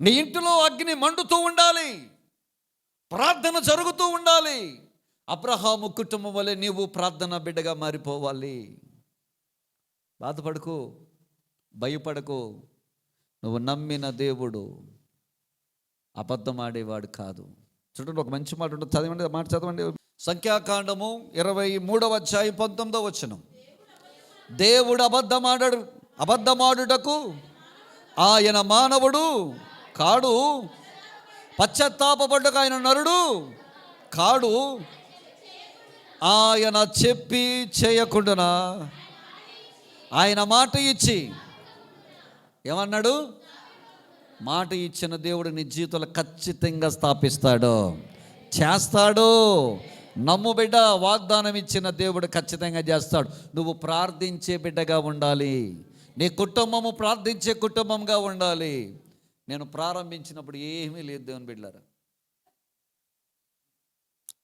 A: నీ ఇంటిలో అగ్ని మండుతూ ఉండాలి, ప్రార్థన జరుగుతూ ఉండాలి. అబ్రహాము కుటుంబం వలె నీవు ప్రార్థన బిడ్డగా మారిపోవాలి. బాధపడకు, భయపడకు. నువ్వు నమ్మిన దేవుడు అబద్ధం ఆడేవాడు కాదు. చూడండి, ఒక మంచి మాట ఉంటుంది, చదవండి, మాట చదవండి. సంఖ్యాకాండము 23వ అధ్యాయం 19వ వచనం. దేవుడు అబద్ధమాడుటకు ఆయన మానవుడు కాడు, పశ్చాత్తాపపడ్డకు ఆయన నరుడు కాడు. ఆయన చెప్పి చేయకుండా ఆయన మాట ఇచ్చి ఏమన్నాడు? మాట ఇచ్చిన దేవుడు నీ జీవితంలో ఖచ్చితంగా స్థాపిస్తాడు, చేస్తాడు. నమ్ము బిడ్డ, వాగ్దానం ఇచ్చిన దేవుడు ఖచ్చితంగా చేస్తాడు. నువ్వు ప్రార్థించే బిడ్డగా ఉండాలి. నీ కుటుంబము ప్రార్థించే కుటుంబంగా ఉండాలి. నేను ప్రారంభించినప్పుడు ఏమీ లేదు దేవుని బిడ్డలారా.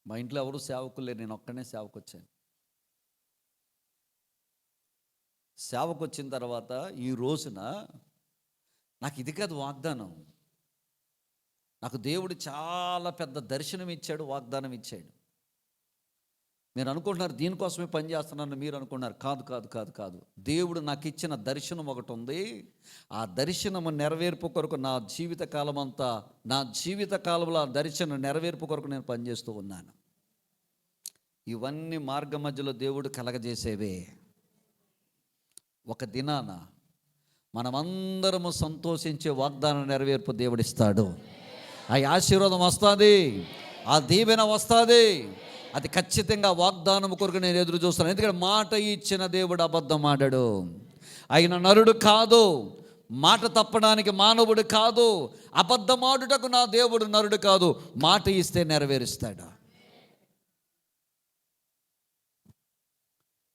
A: మా ఇంట్లో ఎవరు సేవకులు లేరు, నేను ఒక్కనే సేవకు వచ్చాను. సేవకు వచ్చిన తర్వాత ఈ రోజున నాకు ఇది కాదు వాగ్దానం, నాకు దేవుడు చాలా పెద్ద దర్శనం ఇచ్చాడు, వాగ్దానం ఇచ్చాడు. మీరు అనుకుంటున్నారు దీనికోసమే పని చేస్తున్నాను, మీరు అనుకుంటున్నారు. కాదు కాదు కాదు కాదు దేవుడు నాకు ఇచ్చిన దర్శనం ఒకటి ఉంది. ఆ దర్శనము నెరవేర్పు కొరకు నా జీవిత కాలం అంతా, నా జీవిత కాలంలో ఆ దర్శనం నెరవేర్పు కొరకు నేను పనిచేస్తూ ఉన్నాను. ఇవన్నీ మార్గ మధ్యలో దేవుడు కలగజేసేవే. ఒక దినాన మనమందరము సంతోషించే వాగ్దానం నెరవేర్పు దేవుడిస్తాడు. ఆ ఆశీర్వాదం వస్తుంది, ఆ దీవెన వస్తుంది. అది ఖచ్చితంగా వాగ్దానం కొరకు నేను ఎదురు చూస్తాను. ఎందుకంటే మాట ఇచ్చిన దేవుడు అబద్ధం ఆడాడు. ఆయన నరుడు కాదు, మాట తప్పడానికి మానవుడు కాదు. అబద్ధమాడుటకు నా దేవుడు నరుడు కాదు. మాట ఇస్తే నెరవేరుస్తాడు.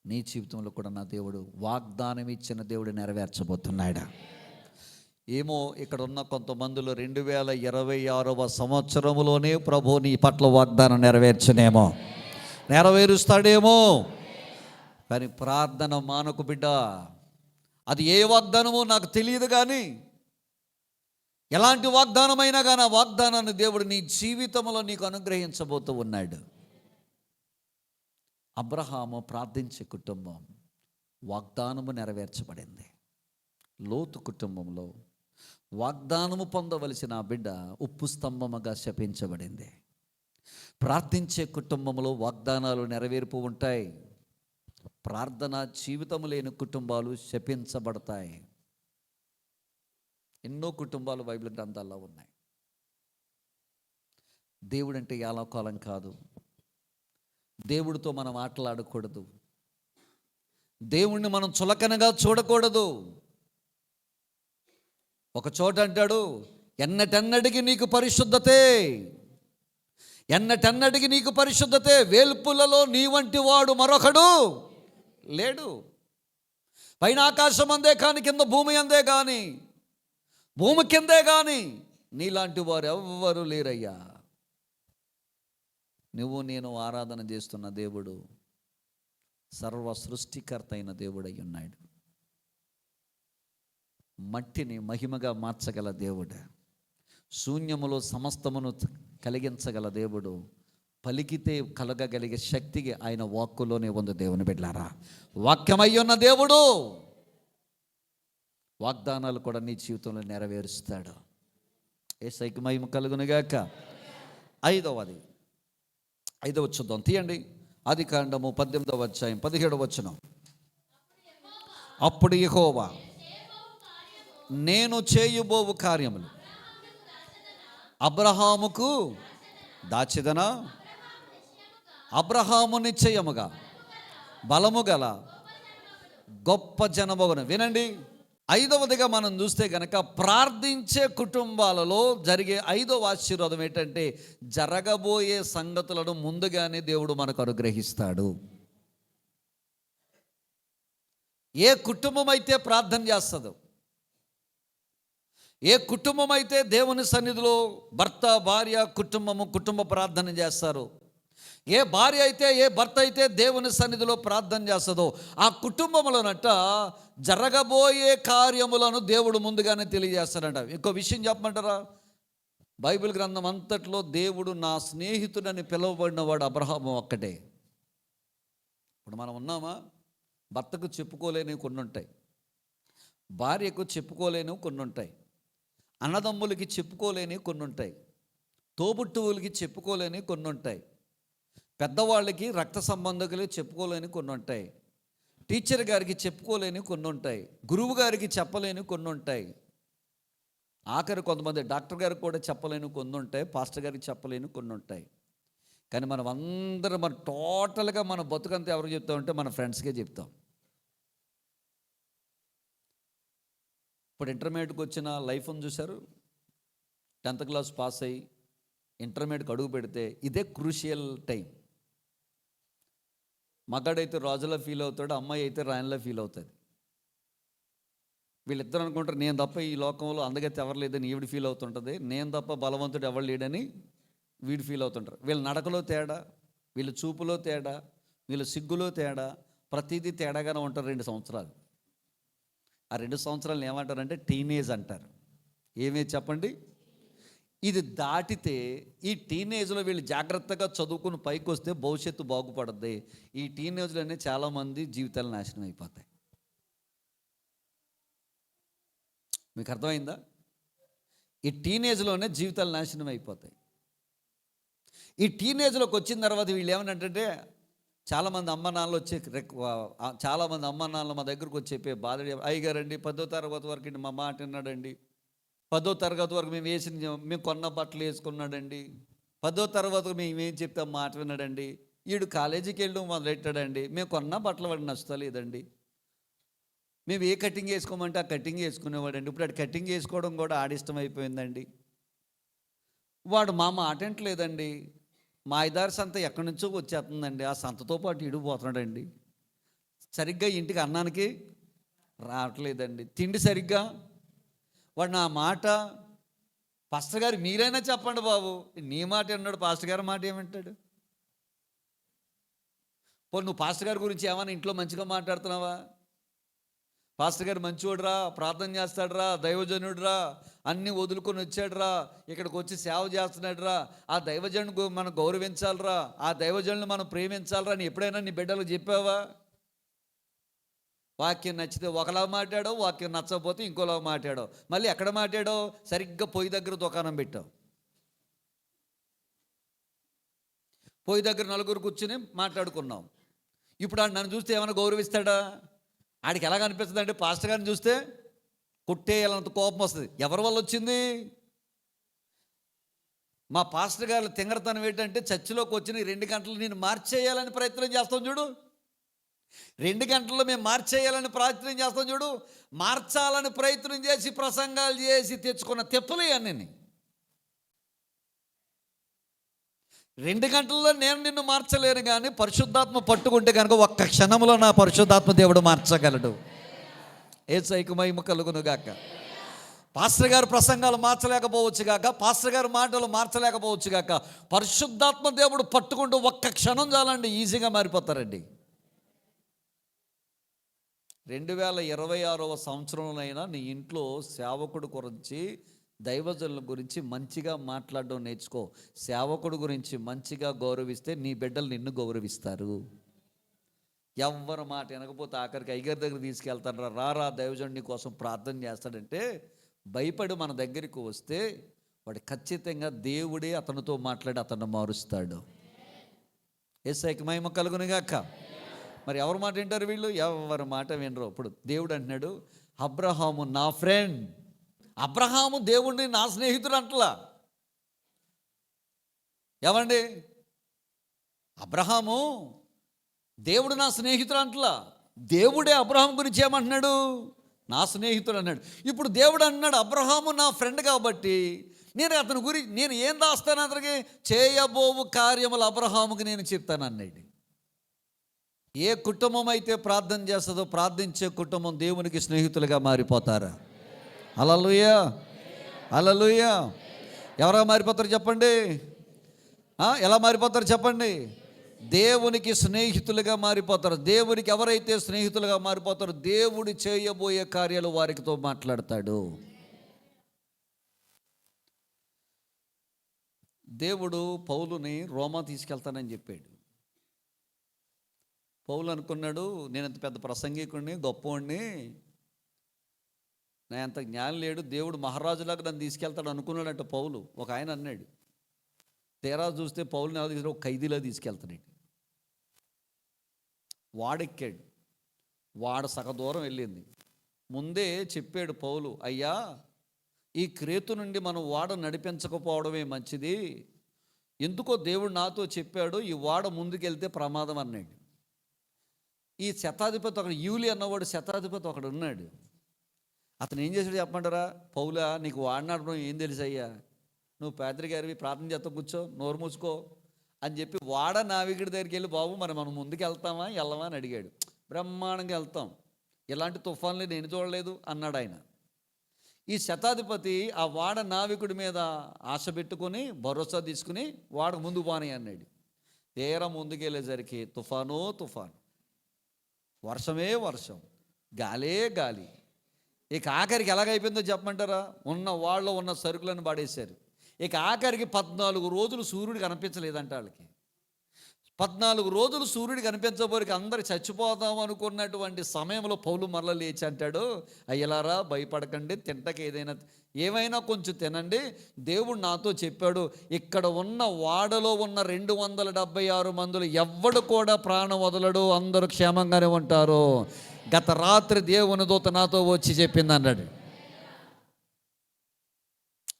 A: నీ జీవితంలో కూడా నా దేవుడు వాగ్దానం ఇచ్చిన దేవుడు నెరవేర్చబోతున్నాడు. ఏమో ఇక్కడ ఉన్న కొంతమందిలో 2026వ సంవత్సరంలోనే ప్రభు నీ పట్ల వాగ్దానం నెరవేర్చనేమో, నెరవేరుస్తాడేమో. కానీ ప్రార్థన మానకు బిడ్డ. అది ఏ వాగ్దానమో నాకు తెలియదు, కానీ ఎలాంటి వాగ్దానమైనా కానీ ఆ వాగ్దానాన్ని దేవుడు నీ జీవితంలో నీకు అనుగ్రహించబోతూ ఉన్నాడు. అబ్రహాము ప్రార్థించే కుటుంబం వాగ్దానము నెరవేర్చబడింది. లోతు కుటుంబంలో వాగ్దానము పొందవలసిన ఆ బిడ్డ ఉప్పు స్తంభముగా శపించబడింది. ప్రార్థించే కుటుంబంలో వాగ్దానాలు నెరవేర్పు ఉంటాయి. ప్రార్థన జీవితము లేని కుటుంబాలు శపించబడతాయి. ఎన్నో కుటుంబాలు బైబిల్ గ్రంథాల్లో ఉన్నాయి. దేవుడు అంటే యాలకాలం కాదు. దేవుడితో మనం ఆటలాడకూడదు. దేవుణ్ణి మనం చులకనగా చూడకూడదు. ఒక చోట అంటాడు, ఎన్నటెన్నటికి నీకు పరిశుద్ధతే, ఎన్నటెన్నటికి నీకు పరిశుద్ధతే, వేల్పులలో నీ వంటి వాడు మరొకడు లేడు. పైన ఆకాశం అందే కానీ, కింద భూమి అందే కానీ, భూమి కిందే కానీ నీలాంటి వారు ఎవ్వరూ లేరయ్యా. నువ్వు నేను ఆరాధన చేస్తున్న దేవుడు సర్వ సృష్టికర్త అయిన దేవుడై ఉన్నాడు. మట్టిని మహిమగా మార్చగల దేవుడు, శూన్యములో సమస్తమును కలిగించగల దేవుడు, పలికితే కలగగలిగే శక్తికి ఆయన వాక్కులోనే ఉంది. దేవుని బిడ్డలారా, వాక్యమై ఉన్న దేవుడు వాగ్దానాలు కూడా నీ జీవితంలో నెరవేరుస్తాడు. యేసయ్యకు మహిమ కలుగునుగాక. ఐదవది చూద్దాం, తీయండి. ఆదికాండము 18వ అధ్యాయం 17వ వచనం. అప్పుడు యెహోవా, నేను చేయబోవు కార్యములు అబ్రహాముకు దాచెదనా, అబ్రహాము నిశ్చయముగా బలము గల గొప్ప జనమగును. వినండి, ఐదవదిగా మనం చూస్తే కనుక ప్రార్థించే కుటుంబాలలో జరిగే ఐదవ ఆశీర్వాదం ఏంటంటే, జరగబోయే సంగతులను ముందుగానే దేవుడు మనకు అనుగ్రహిస్తాడు. ఏ కుటుంబం అయితే ప్రార్థన చేస్తుందో, ఏ కుటుంబం అయితే దేవుని సన్నిధిలో భర్త భార్య కుటుంబ ప్రార్థన చేస్తారు, ఏ భార్య అయితే ఏ భర్త అయితే దేవుని సన్నిధిలో ప్రార్థన చేస్తుందో, ఆ కుటుంబంలోనట జరగబోయే కార్యములను దేవుడు ముందుగానే తెలియజేస్తాడంట. ఇంకో విషయం చెప్పమంటారా? బైబిల్ గ్రంథం అంతట్లో దేవుడు నా స్నేహితుడని పిలువబడిన వాడు అబ్రహాము ఒక్కటే. ఇప్పుడు మనం ఉన్నామా? భర్తకు చెప్పుకోలేనివి కొన్ని ఉంటాయి, భార్యకు చెప్పుకోలేనివి కొన్ని ఉంటాయి, అన్నదమ్ములకి చెప్పుకోలేనివి కొన్ని ఉంటాయి, తోబుట్టువులకి చెప్పుకోలేనివి కొన్ని ఉంటాయి, పెద్దవాళ్ళకి రక్త సంబంధికులు చెప్పుకోలేని కొన్ని ఉంటాయి, టీచర్ గారికి చెప్పుకోలేని కొన్ని ఉంటాయి, గురువు గారికి చెప్పలేని కొన్ని ఉంటాయి, ఆఖరి కొంతమంది డాక్టర్ గారికి కూడా చెప్పలేని కొన్ని ఉంటాయి, పాస్టర్ గారికి చెప్పలేని కొన్ని ఉంటాయి. కానీ మనం అందరం టోటల్గా మన బతుకంతా ఎవరికి చెప్తామంటే మన ఫ్రెండ్స్కే చెప్తాం. ఇప్పుడు ఇంటర్మీడియట్కి వచ్చిన లైఫ్ని చూశారు. 10th క్లాస్ పాస్ అయ్యి ఇంటర్మీడియట్కి అడుగు పెడితే ఇదే క్రూషియల్ టైం. మగాడైతే రాజులా ఫీల్ అవుతాడు, అమ్మాయి అయితే రాయన్లా ఫీల్ అవుతుంది. వీళ్ళిద్దరు అనుకుంటారు నేను తప్ప ఈ లోకంలో అందగతి ఎవరు లేదని ఈవిడ ఫీల్ అవుతుంటుంది, నేను తప్ప బలవంతుడు ఎవరు లేడని వీడు ఫీల్ అవుతుంటారు. వీళ్ళ నడకలో తేడా, వీళ్ళ చూపులో తేడా, వీళ్ళ సిగ్గులో తేడా, ప్రతిదీ తేడాగానే ఉంటారు 2 సంవత్సరాలు. ఆ 2 సంవత్సరాలు ఏమంటారంటే టీనేజ్ అంటారు. ఏమేది చెప్పండి? ఇది దాటితే ఈ టీనేజ్లో వీళ్ళు జాగ్రత్తగా చదువుకుని పైకి వస్తే భవిష్యత్తు బాగుపడుద్ది. ఈ టీనేజ్లోనే చాలామంది జీవితాలు నాశనం అయిపోతాయి. మీకు అర్థమైందా? ఈ టీనేజ్లోనే జీవితాలు నాశనం అయిపోతాయి. ఈ టీనేజ్లోకి వచ్చిన తర్వాత వీళ్ళు ఏమనంటే, చాలామంది అమ్మ నాన్నలు వచ్చే చాలామంది అమ్మ నాన్నలు మా దగ్గరకు వచ్చి చెప్పే బాధ, అయ్యగారండి 10వ తరగతి వరకు మా మాట విన్నాడండి, 10వ తరగతి వరకు మేము కొన్న బట్టలు వేసుకున్నాడండి, 10వ తరగతి మేము ఏం చెప్తాం మాట విన్నాడండి, వీడు కాలేజీకి వెళ్ళడం మొదలెట్టాడండి, మేము కొన్న బట్టలు వాడికి నచ్చలేదండి, మేము ఏ కటింగ్ వేసుకోమంటే ఆ కటింగ్ వేసుకునేవాడండి, ఇప్పుడు వాడు కటింగ్ వేసుకోవడం కూడా ఆడిష్టం అయిపోయిందండి, వాడు మా మాట వింటలేదండి, మా ఐదారు సంత ఎక్కడి నుంచో వచ్చేస్తుందండి, ఆ సంతతో పాటు ఇడిపోతున్నాడండి, సరిగ్గా ఇంటికి అన్నానికి రావట్లేదండి, తిండి సరిగ్గా, వాడు నా మాట పాస్టర్ గారు మీరైనా చెప్పండి బాబు, నీ మాట విన్నాడు, పాస్టర్ గారి మాట ఏమంటాడు? పోనీ నువ్వు పాస్టర్ గారి గురించి ఏమైనా ఇంట్లో మంచిగా మాట్లాడుతున్నావా? పాస్టర్ గారు మంచివాడురా, ప్రార్థన చేస్తాడురా, దైవజనుడురా, అన్నీ వదులుకొని వచ్చాడురా, ఇక్కడికి వచ్చి సేవ చేస్తున్నాడురా, ఆ దైవజనుడు మనం గౌరవించాలిరా, ఆ దైవజనుని మనం ప్రేమించాలిరా అని ఎప్పుడైనా నీ బిడ్డలకు చెప్పావా? వాక్యం నచ్చితే ఒకలా మాట్లాడో, వాక్యం నచ్చకపోతే ఇంకోలా మాట్లాడో, మళ్ళీ ఎక్కడ మాట్లాడో? సరిగ్గా పొయ్యి దగ్గర దుకాణం పెట్టావు, పొయ్యి దగ్గర నలుగురు కూర్చుని మాట్లాడుకున్నాం, ఇప్పుడు ఆడు నన్ను చూస్తే ఏమైనా గౌరవిస్తాడా? ఆడికి ఎలా కనిపిస్తుంది అంటే పాస్టర్ గారిని చూస్తే కొట్టేయాలంత కోపం వస్తుంది. ఎవరి వల్ల వచ్చింది? మా పాస్టర్ గారు తింగరతనం ఏంటంటే చర్చిలోకి వచ్చిన 2 గంటలు నేను మార్చేయాలని ప్రయత్నం చేస్తాం చూడు, 2 గంటల్లో మేము మార్చేయాలని ప్రయత్నం చేస్తాం చూడు, మార్చాలని ప్రయత్నం చేసి ప్రసంగాలు చేసి తెచ్చుకున్న తెప్పులు అన్నీ 2 గంటల్లో నేను నిన్ను మార్చలేను, కానీ పరిశుద్ధాత్మ పట్టుకుంటే కనుక ఒక్క క్షణంలో నా పరిశుద్ధాత్మ దేవుడు మార్చగలడు. యేసుకు మహిమ కలుగును గాక. పాస్టర్ గారు ప్రసంగాలు మార్చలేకపోవచ్చు గాక, పాస్టర్ గారు మాటలు మార్చలేకపోవచ్చు గాక, పరిశుద్ధాత్మ దేవుడు పట్టుకుంటూ ఒక్క క్షణం చాలండి, ఈజీగా మారిపోతారండి. 2026వ సంవత్సరంలోనైనా నీ ఇంట్లో సేవకుడు గురించి, దైవజనుల గురించి మంచిగా మాట్లాడడం నేర్చుకో. సేవకుడు గురించి మంచిగా గౌరవిస్తే నీ బిడ్డలు నిన్ను గౌరవిస్తారు. ఎవరి మాట వినకపోతే ఆఖరికి అయ్యగారి దగ్గర తీసుకెళ్తాడు, రారా దైవజనుడి కోసం ప్రార్థన చేస్తాడంటే భయపడి మన దగ్గరికి వస్తే వాడు ఖచ్చితంగా దేవుడే అతనితో మాట్లాడి అతన్ని మారుస్తాడు. యేసుకి మహిమ కలుగునుగాక. మరి ఎవరి మాట వింటారు వీళ్ళు? ఎవరి మాట వినరు. ఇప్పుడు దేవుడు అంటున్నాడు, అబ్రహాము నా ఫ్రెండ్. అబ్రహాము దేవుడిని నా స్నేహితుడు అంటలా. ఏమండి, అబ్రహాము దేవుడు నా స్నేహితుడు అంటలా, దేవుడే అబ్రహాం గురించి ఏమంటున్నాడు? నా స్నేహితుడు అన్నాడు. ఇప్పుడు దేవుడు అన్నాడు అబ్రహాము నా ఫ్రెండ్ కాబట్టి నేను అతని గురించి నేను ఏం రాస్తాను, అతనికి చేయబోవు కార్యములు అబ్రహాముకి నేను చెప్తాను అన్నాడు. ఏ కుటుంబం అయితే ప్రార్థన చేస్తుందో ప్రార్థించే కుటుంబం దేవునికి స్నేహితులుగా మారిపోతారా? హల్లెలూయా, హల్లెలూయా. ఎవరా మారిపోతారు చెప్పండి? ఎలా మారిపోతారు చెప్పండి? దేవునికి స్నేహితులుగా మారిపోతారు. దేవునికి ఎవరైతే స్నేహితులుగా మారిపోతారో దేవుడు చేయబోయే కార్యాలు వారితో మాట్లాడతాడు. దేవుడు పౌలుని రోమా తీసుకెళ్తానని చెప్పాడు. పౌలు అనుకున్నాడు, నేను అంత పెద్ద ప్రసంగికుడిని, గొప్పవాడిని, నా అంత జ్ఞానం లేడు, దేవుడు మహారాజులాగా నన్ను తీసుకెళ్తాడు అనుకున్నాడంట పౌలు. ఒక ఆయన అన్నాడు, తీరా చూస్తే పౌలుని ఎలా తీసుకు ఒక ఖైదీలా తీసుకెళ్తాడు. వాడెక్కాడు, వాడు సగ దూరం వెళ్ళింది. ముందే చెప్పాడు పౌలు, అయ్యా ఈ క్రేతు నుండి మనం వాడ నడిపించకపోవడమే మంచిది, ఎందుకో దేవుడు నాతో చెప్పాడు ఈ వాడ ముందుకెళ్తే ప్రమాదం అన్నాడు. ఈ శతాధిపతి ఒకడు, యూలి అన్నవాడు శతాధిపతి ఒకడు ఉన్నాడు. అతను ఏం చేశాడు చెప్పమంటారా? పౌలా, నీకు వాడ నడపడం ఏం తెలుసు అయ్యా, నువ్వు పేదరి గారివి ప్రార్థన చేస్తా కూర్చో, నోరు మూసుకో అని చెప్పి వాడ నావికుడి దగ్గరికి వెళ్ళి, బాబు మరి మనం ముందుకు వెళ్తామా వెళ్ళమా అని అడిగాడు. బ్రహ్మాండంగా వెళ్తాం, ఇలాంటి తుఫాన్లు నేను చూడలేదు అన్నాడు ఆయన. ఈ శతాధిపతి ఆ వాడ నావికుడి మీద ఆశ పెట్టుకొని భరోసా తీసుకుని వాడ ముందు పోనీ అన్నాడు. తీరా ముందుకెళ్ళేసరికి తుఫాను, వర్షమే వర్షం, గాలే గాలి. ఇక ఆఖరికి ఎలాగైపోయిందో చెప్పమంటారా? ఉన్న వాళ్ళు ఉన్న సరుకులను పడేశారు. ఇక ఆఖరికి 14 రోజులు సూర్యుడు కనిపించలేదంట వాళ్ళకి. 14 రోజులు సూర్యుడు కనిపించబోరికి అందరు చచ్చిపోదాం అనుకున్నటువంటి సమయంలో పౌలు మరల లేచి అంటాడు, అయ్యలారా భయపడకండి, తింటకి ఏమైనా కొంచెం తినండి. దేవుడు నాతో చెప్పాడు, ఇక్కడ ఉన్న వాడలో ఉన్న 276 మందులు ఎవ్వడు కూడా ప్రాణం వదలడు, అందరూ క్షేమంగానే ఉంటారు. గత రాత్రి దేవుని దూత నాతో వచ్చి చెప్పింది అన్నాడు.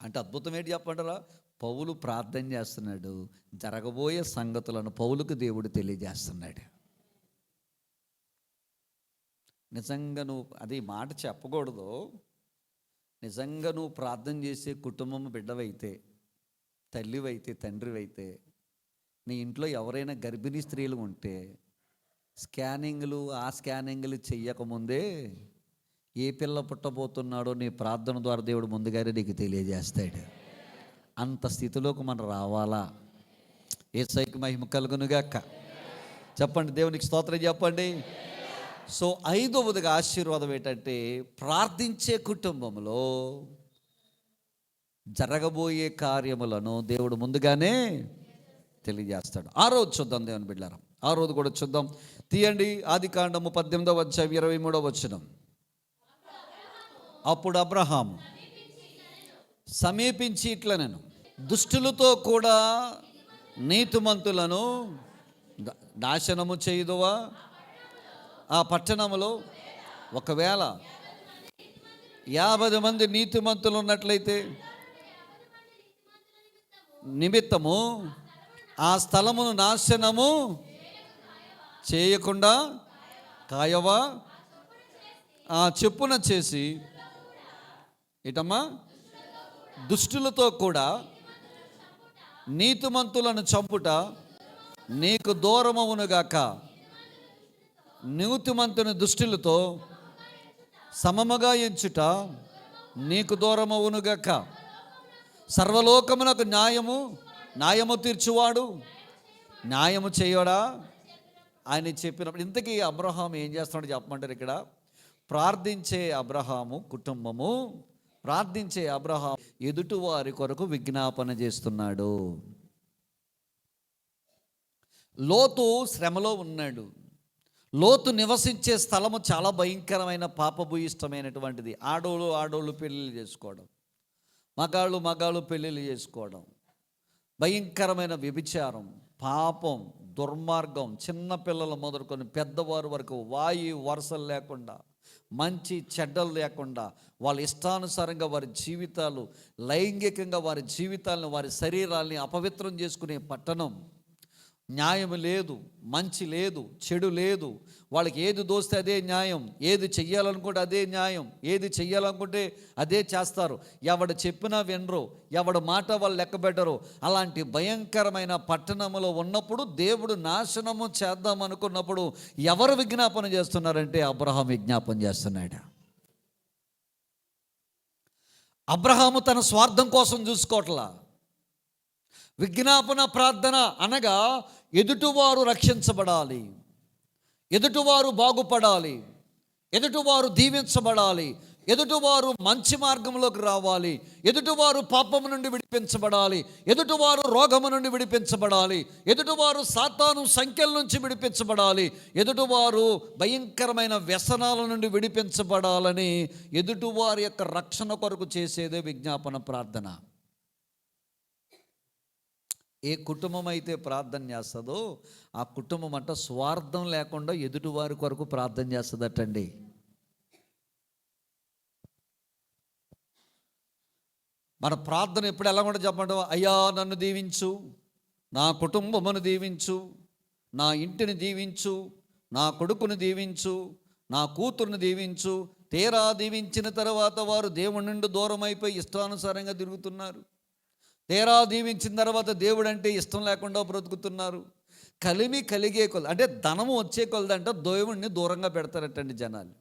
A: అంటే అద్భుతం ఏంటి చెప్పంటారా? పౌలు ప్రార్థన చేస్తున్నాడు, జరగబోయే సంగతులను పౌలుకు దేవుడు తెలియజేస్తున్నాడు. నిజంగా నువ్వు అది మాట చెప్పకూడదు. నిజంగా నువ్వు ప్రార్థన చేసే కుటుంబం బిడ్డవైతే, తల్లివైతే, తండ్రివైతే, నీ ఇంట్లో ఎవరైనా గర్భిణీ స్త్రీలు ఉంటే స్కానింగ్లు చెయ్యకముందే ఏ పిల్ల పుట్టబోతున్నాడో నీ ప్రార్థన ద్వారా దేవుడు ముందుగానే నీకు తెలియజేస్తాడు. అంత స్థితిలోకి మనం రావాలా? యేసయ్యకి మహిమ కలుగునుగాక. చెప్పండి, దేవునికి స్తోత్రం చెప్పండి. సో 5వదిగా ఆశీర్వాదం ఏంటంటే, ప్రార్థించే కుటుంబంలో జరగబోయే కార్యములను దేవుడు ముందుగానే తెలియజేస్తాడు. 6వ చూద్దాం దేవుని బిడ్డలారా, 6వది కూడా చూద్దాం. తీయండి, ఆదికాండము 18వ అధ్యాయం 23వ వచనం. అప్పుడు అబ్రహాము సమీపించి ఇట్లా, నేను దుష్టులతో కూడా నీతిమంతులను నాశనము చేయుదువా? ఆ పట్టణములో ఒకవేళ 50 మంది నీతిమంతులు ఉన్నట్లయితే నిమిత్తము ఆ స్థలమును నాశనము చేయకుండా కాయవా? ఆ చెప్పున చేసి ఇటమ్మా దుష్టులతో కూడా నీతిమంతులను చంపుట నీకు దూరమవునుగాక. నీతిమంతుని దుష్టులతో సమముగా ఎంచుట నీకు దూరమవునుగాక. సర్వలోకమునకు న్యాయము తీర్చువాడు న్యాయము చేయడా ఆయన చెప్పినప్పుడు. ఇంతకీ అబ్రహాము ఏం చేస్తున్నాడు చెప్పమంటారు? ఇక్కడ ప్రార్థించే అబ్రహాము కుటుంబము, ప్రార్థించే అబ్రహాము ఎదుటి వారి కొరకు విజ్ఞాపన చేస్తున్నాడు. లోతు శ్రమలో ఉన్నాడు. లోతు నివసించే స్థలము చాలా భయంకరమైన పాపభూయిష్టమైనటువంటిది. ఆడోళ్ళు పెళ్ళిళ్ళు చేసుకోవడం, మగాళ్ళు పెళ్ళిళ్ళు చేసుకోవడం, భయంకరమైన వ్యభిచారం, పాపం, దుర్మార్గం, చిన్నపిల్లలు మొదలుకొని పెద్దవారు వరకు వాయు వరుసలు లేకుండా, మంచి చెడ్డలు లేకుండా, వాళ్ళ ఇష్టానుసారంగా వారి జీవితాలు, లైంగికంగా వారి జీవితాలను, వారి శరీరాల్ని అపవిత్రం చేసుకునే పట్టణం. న్యాయం లేదు, మంచి లేదు, చెడు లేదు. వాళ్ళకి ఏది దోస్తే అదే న్యాయం, ఏది చెయ్యాలనుకుంటే అదే న్యాయం, ఏది చెయ్యాలనుకుంటే అదే చేస్తారు. ఎవడు చెప్పినా వినరు, ఎవడు మాట వాళ్ళు లెక్కబెట్టరు. అలాంటి భయంకరమైన పట్టణంలో ఉన్నప్పుడు దేవుడు నాశనము చేద్దాం అనుకున్నప్పుడు ఎవరు విజ్ఞాపన చేస్తున్నారంటే అబ్రహాం విజ్ఞాపన చేస్తున్నాడు. అబ్రహాము తన స్వార్థం కోసం చూసుకోవట్లా. విజ్ఞాపన ప్రార్థన అనగా ఎదుటివారు రక్షించబడాలి, ఎదుటివారు బాగుపడాలి, ఎదుటివారు దీవించబడాలి, ఎదుటివారు మంచి మార్గంలోకి రావాలి, ఎదుటివారు పాపము నుండి విడిపించబడాలి, ఎదుటివారు రోగము నుండి విడిపించబడాలి, ఎదుటివారు సాతాను సంఖ్యల నుంచి విడిపించబడాలి, ఎదుటివారు భయంకరమైన వ్యసనాల నుండి విడిపించబడాలని ఎదుటివారి యొక్క రక్షణ కొరకు చేసేదే విజ్ఞాపన ప్రార్థన. ఏ కుటుంబం అయితే ప్రార్థన చేస్తుందో ఆ కుటుంబం అంట స్వార్థం లేకుండా ఎదుటివారి కొరకు ప్రార్థన చేస్తుందటండి. మన ప్రార్థన ఎప్పుడు ఎలా కూడా చెప్పండి, అయ్యా నన్ను దీవించు, నా కుటుంబమును దీవించు, నా ఇంటిని దీవించు, నా కొడుకుని దీవించు, నా కూతుర్ని దీవించు. తీరా దీవించిన తర్వాత వారు దేవుని నుండి దూరం అయిపోయి ఇష్టానుసారంగా తిరుగుతున్నారు. తీరా దీవించిన తర్వాత దేవుడు అంటే ఇష్టం లేకుండా బ్రతుకుతున్నారు. కలిగే కొలది, అంటే ధనము వచ్చే కొలదంట దేవుడిని దూరంగా పెడతారటండి జనాలు.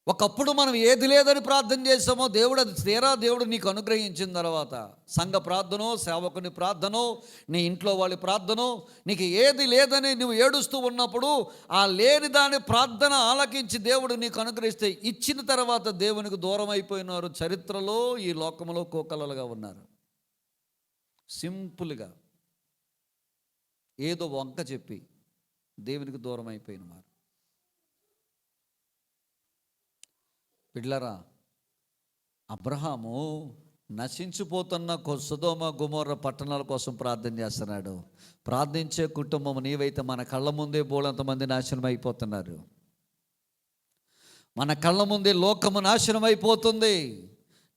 A: ఒకప్పుడు మనం ఏది లేదని ప్రార్థన చేసామో దేవుడు అది తీరా దేవుడు నీకు అనుగ్రహించిన తర్వాత సంఘ ప్రార్థనో, సేవకుని ప్రార్థనో, నీ ఇంట్లో వాళ్ళ ప్రార్థనో, నీకు ఏది లేదని నువ్వు ఏడుస్తూ ఉన్నప్పుడు ఆ లేని దాని ప్రార్థన ఆలకించి దేవుడు నీకు అనుగ్రహిస్తే ఇచ్చిన తర్వాత దేవునికి దూరం అయిపోయినారు చరిత్రలో ఈ లోకంలో కోకలలుగా ఉన్నారు. సింపుల్గా ఏదో వంక చెప్పి దేవునికి దూరం అయిపోయిన వారు. పిల్లరా, అబ్రహాము నశించిపోతున్న సొదొమ గొమొర్రా పట్టణాల కోసం ప్రార్థన చేస్తున్నాడు. ప్రార్థించే కుటుంబం నీవైతే మన కళ్ళ ముందే బోలంతమంది నాశనం అయిపోతున్నారు. మన కళ్ళ ముందే లోకము నాశనం అయిపోతుంది.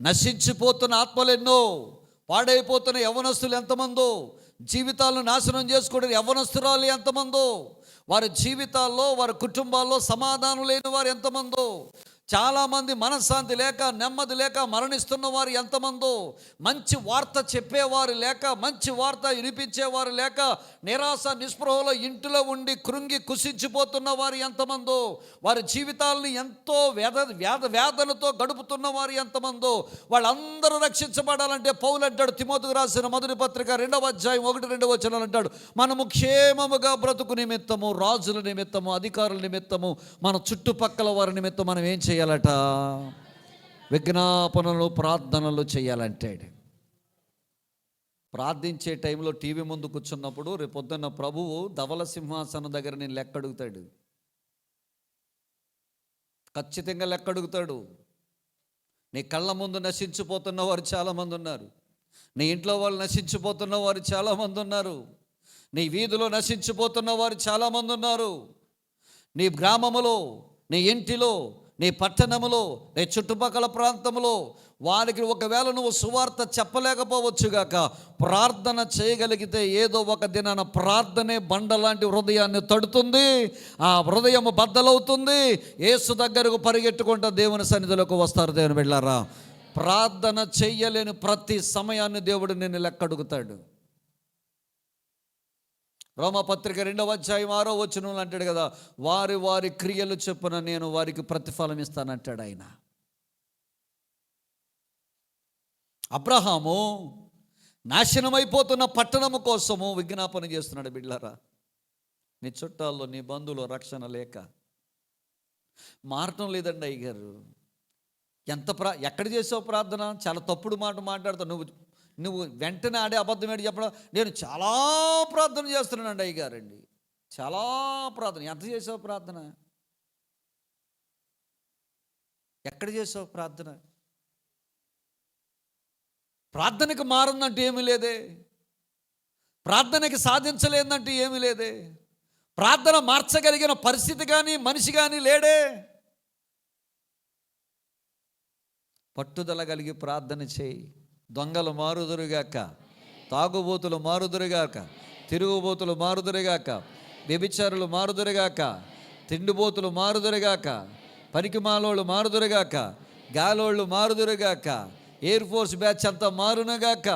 A: నశించిపోతున్న ఆత్మలు ఎన్నో, పాడైపోతున్న యవ్వనస్తులు ఎంతమందో, జీవితాలను నాశనం చేసుకోవడం యవ్వనస్తురాలు ఎంతమందో, వారి జీవితాల్లో వారి కుటుంబాల్లో సమాధానం లేని వారు ఎంతమందో, చాలామంది మనశ్శాంతి లేక నెమ్మది లేక మరణిస్తున్న వారు ఎంతమందో, మంచి వార్త చెప్పేవారు లేక, మంచి వార్త వినిపించేవారు లేక, నిరాశ నిస్పృహలో ఇంటిలో ఉండి కృంగి కుసించిపోతున్న వారు ఎంతమందో, వారి జీవితాలను ఎంతో వేదనతో గడుపుతున్న వారు ఎంతమందో, వాళ్ళందరూ రక్షించబడాలంటే పౌలు అంటాడు తిమోతికి రాసిన మొదటి పత్రిక 2వ అధ్యాయం 1-2 వచనాలు అంటాడు, మనము క్షేమముగా బ్రతుకు నిమిత్తము, రాజుల నిమిత్తము, అధికారుల నిమిత్తము, మన చుట్టుపక్కల వారి నిమిత్తం మనం ఏం చేయాలట? విజ్ఞాపనలు, ప్రార్థనలు చేయాలంటాడు. ప్రార్థించే టైంలో టీవీ ముందు కూర్చున్నప్పుడు రేపొద్దున్న ప్రభువు ధవల సింహాసనం దగ్గర నేను లెక్క అడుగుతాడు. ఖచ్చితంగా లెక్క అడుగుతాడు. నీ కళ్ళ ముందు నశించిపోతున్న వారు చాలామంది ఉన్నారు. నీ ఇంట్లో వాళ్ళు నశించిపోతున్న వారు చాలామంది ఉన్నారు. నీ వీధిలో నశించిపోతున్న వారు చాలామంది ఉన్నారు. నీ గ్రామములో, నీ ఇంటిలో, నీ పట్టణములో, నీ చుట్టుపక్కల ప్రాంతంలో వారికి ఒకవేళ నువ్వు సువార్త చెప్పలేకపోవచ్చుగాక, ప్రార్థన చేయగలిగితే ఏదో ఒక దినాన ప్రార్థనే బండలాంటి హృదయాన్ని తడుతుంది. ఆ హృదయం బద్దలవుతుంది. యేసు దగ్గరకు పరిగెట్టుకుంటూ దేవుని సన్నిధిలోకి వస్తారు. దేవుని బిడ్డలారా, ప్రార్థన చెయ్యలేని ప్రతి సమయాన్ని దేవుడు నిన్ను లెక్కడుగుతాడు. రోమపత్రిక 2వ అధ్యాయం 6వ వచనంలో అంటాడు కదా, వారి వారి క్రియలు చొప్పున నేను వారికి ప్రతిఫలం ఇస్తానంటాడు ఆయన. అబ్రహాము నాశనమైపోతున్న పట్టణము కోసము విజ్ఞాపన చేస్తున్నాడు. బిడ్డలారా, నీ చుట్టాల్లో, నీ బంధువులు రక్షణ లేక మారటం లేదండి. అయ్యగారు ఎక్కడ చేసావు ప్రార్థన? చాలా తప్పుడు మాట మాట్లాడుతావు. నువ్వు వెంటనే ఆడే అబద్ధం ఏంటి చెప్పడం? నేను చాలా ప్రార్థన చేస్తున్నానండి అయ్యగారండి, చాలా ప్రార్థన. ఎంత చేసావు ప్రార్థన? ఎక్కడ చేసావు ప్రార్థన? ప్రార్థనకి మారిందంటే ఏమీ లేదే, ప్రార్థనకి సాధించలేదంటే ఏమీ లేదే, ప్రార్థన మార్చగలిగిన పరిస్థితి కానీ మనిషి కానీ లేడే. పట్టుదల కలిగి ప్రార్థన చేయి. దొంగలు మారుదురుగాక, తాగుబోతులు మారుదురుగాక, తిరుగుబోతులు మారుదురుగాక, వ్యభిచారులు మారుదురుగాక, తిండిబోతులు మారుదురుగాక, పనికిమాలోళ్ళు మారుదురుగాక, గాలోళ్ళు మారుదురుగాక, ఎయిర్ ఫోర్స్ బ్యాచ్ అంతా మారునుగాక,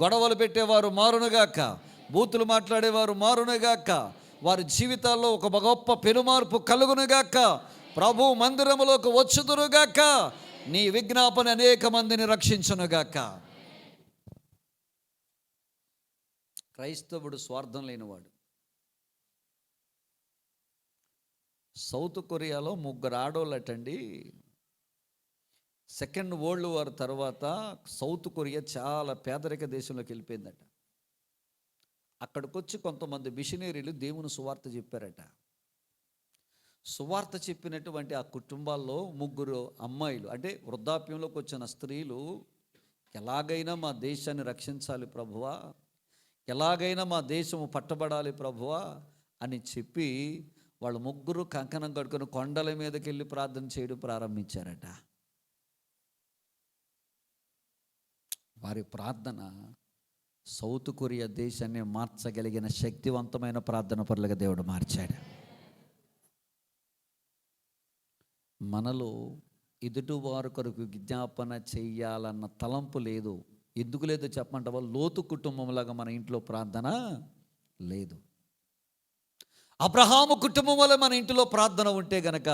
A: గొడవలు పెట్టేవారు మారునుగాక, బూతులు మాట్లాడేవారు మారునుగాక, వారి జీవితాల్లో ఒక గొప్ప పెనుమార్పు కలుగునుగాక, ప్రభు మందిరములోకి వచ్చుదురుగాక, నీ విజ్ఞాపన అనేక మందిని రక్షించునుగాక. క్రైస్తవుడు స్వార్థం లేనివాడు. సౌత్ కొరియాలో 3 ఆడోళ్ళటండి. సెకండ్ వరల్డ్ వార్ తర్వాత సౌత్ కొరియా చాలా పేదరిక దేశంలోకి వెళ్ళిపోయిందట. అక్కడికి వచ్చి కొంతమంది మిషనరీలు దేవుని సువార్త చెప్పారట. సువార్త చెప్పినటువంటి ఆ కుటుంబాల్లో 3 అమ్మాయిలు, అంటే వృద్ధాప్యంలోకి వచ్చిన స్త్రీలు, ఎలాగైనా మా దేశాన్ని రక్షించాలి ప్రభువా, ఎలాగైనా మా దేశము పట్టబడాలి ప్రభువా అని చెప్పి వాళ్ళు 3 కంకణం కట్టుకొని కొండల మీదకి వెళ్ళి ప్రార్థన చేయడం ప్రారంభించారట. వారి ప్రార్థన సౌత్ కొరియా దేశాన్ని మార్చగలిగిన శక్తివంతమైన ప్రార్థన పరులుగా దేవుడు మార్చాడు. మనలో ఎదుటివారి కొరకు విజ్ఞాపన చెయ్యాలన్న తలంపు లేదు. ఎందుకు లేదో చెప్పమంటావా? లోతు కుటుంబంలాగా మన ఇంట్లో ప్రార్థన లేదు. అబ్రహాము కుటుంబం వల్ల మన ఇంటిలో ప్రార్థన ఉంటే గనక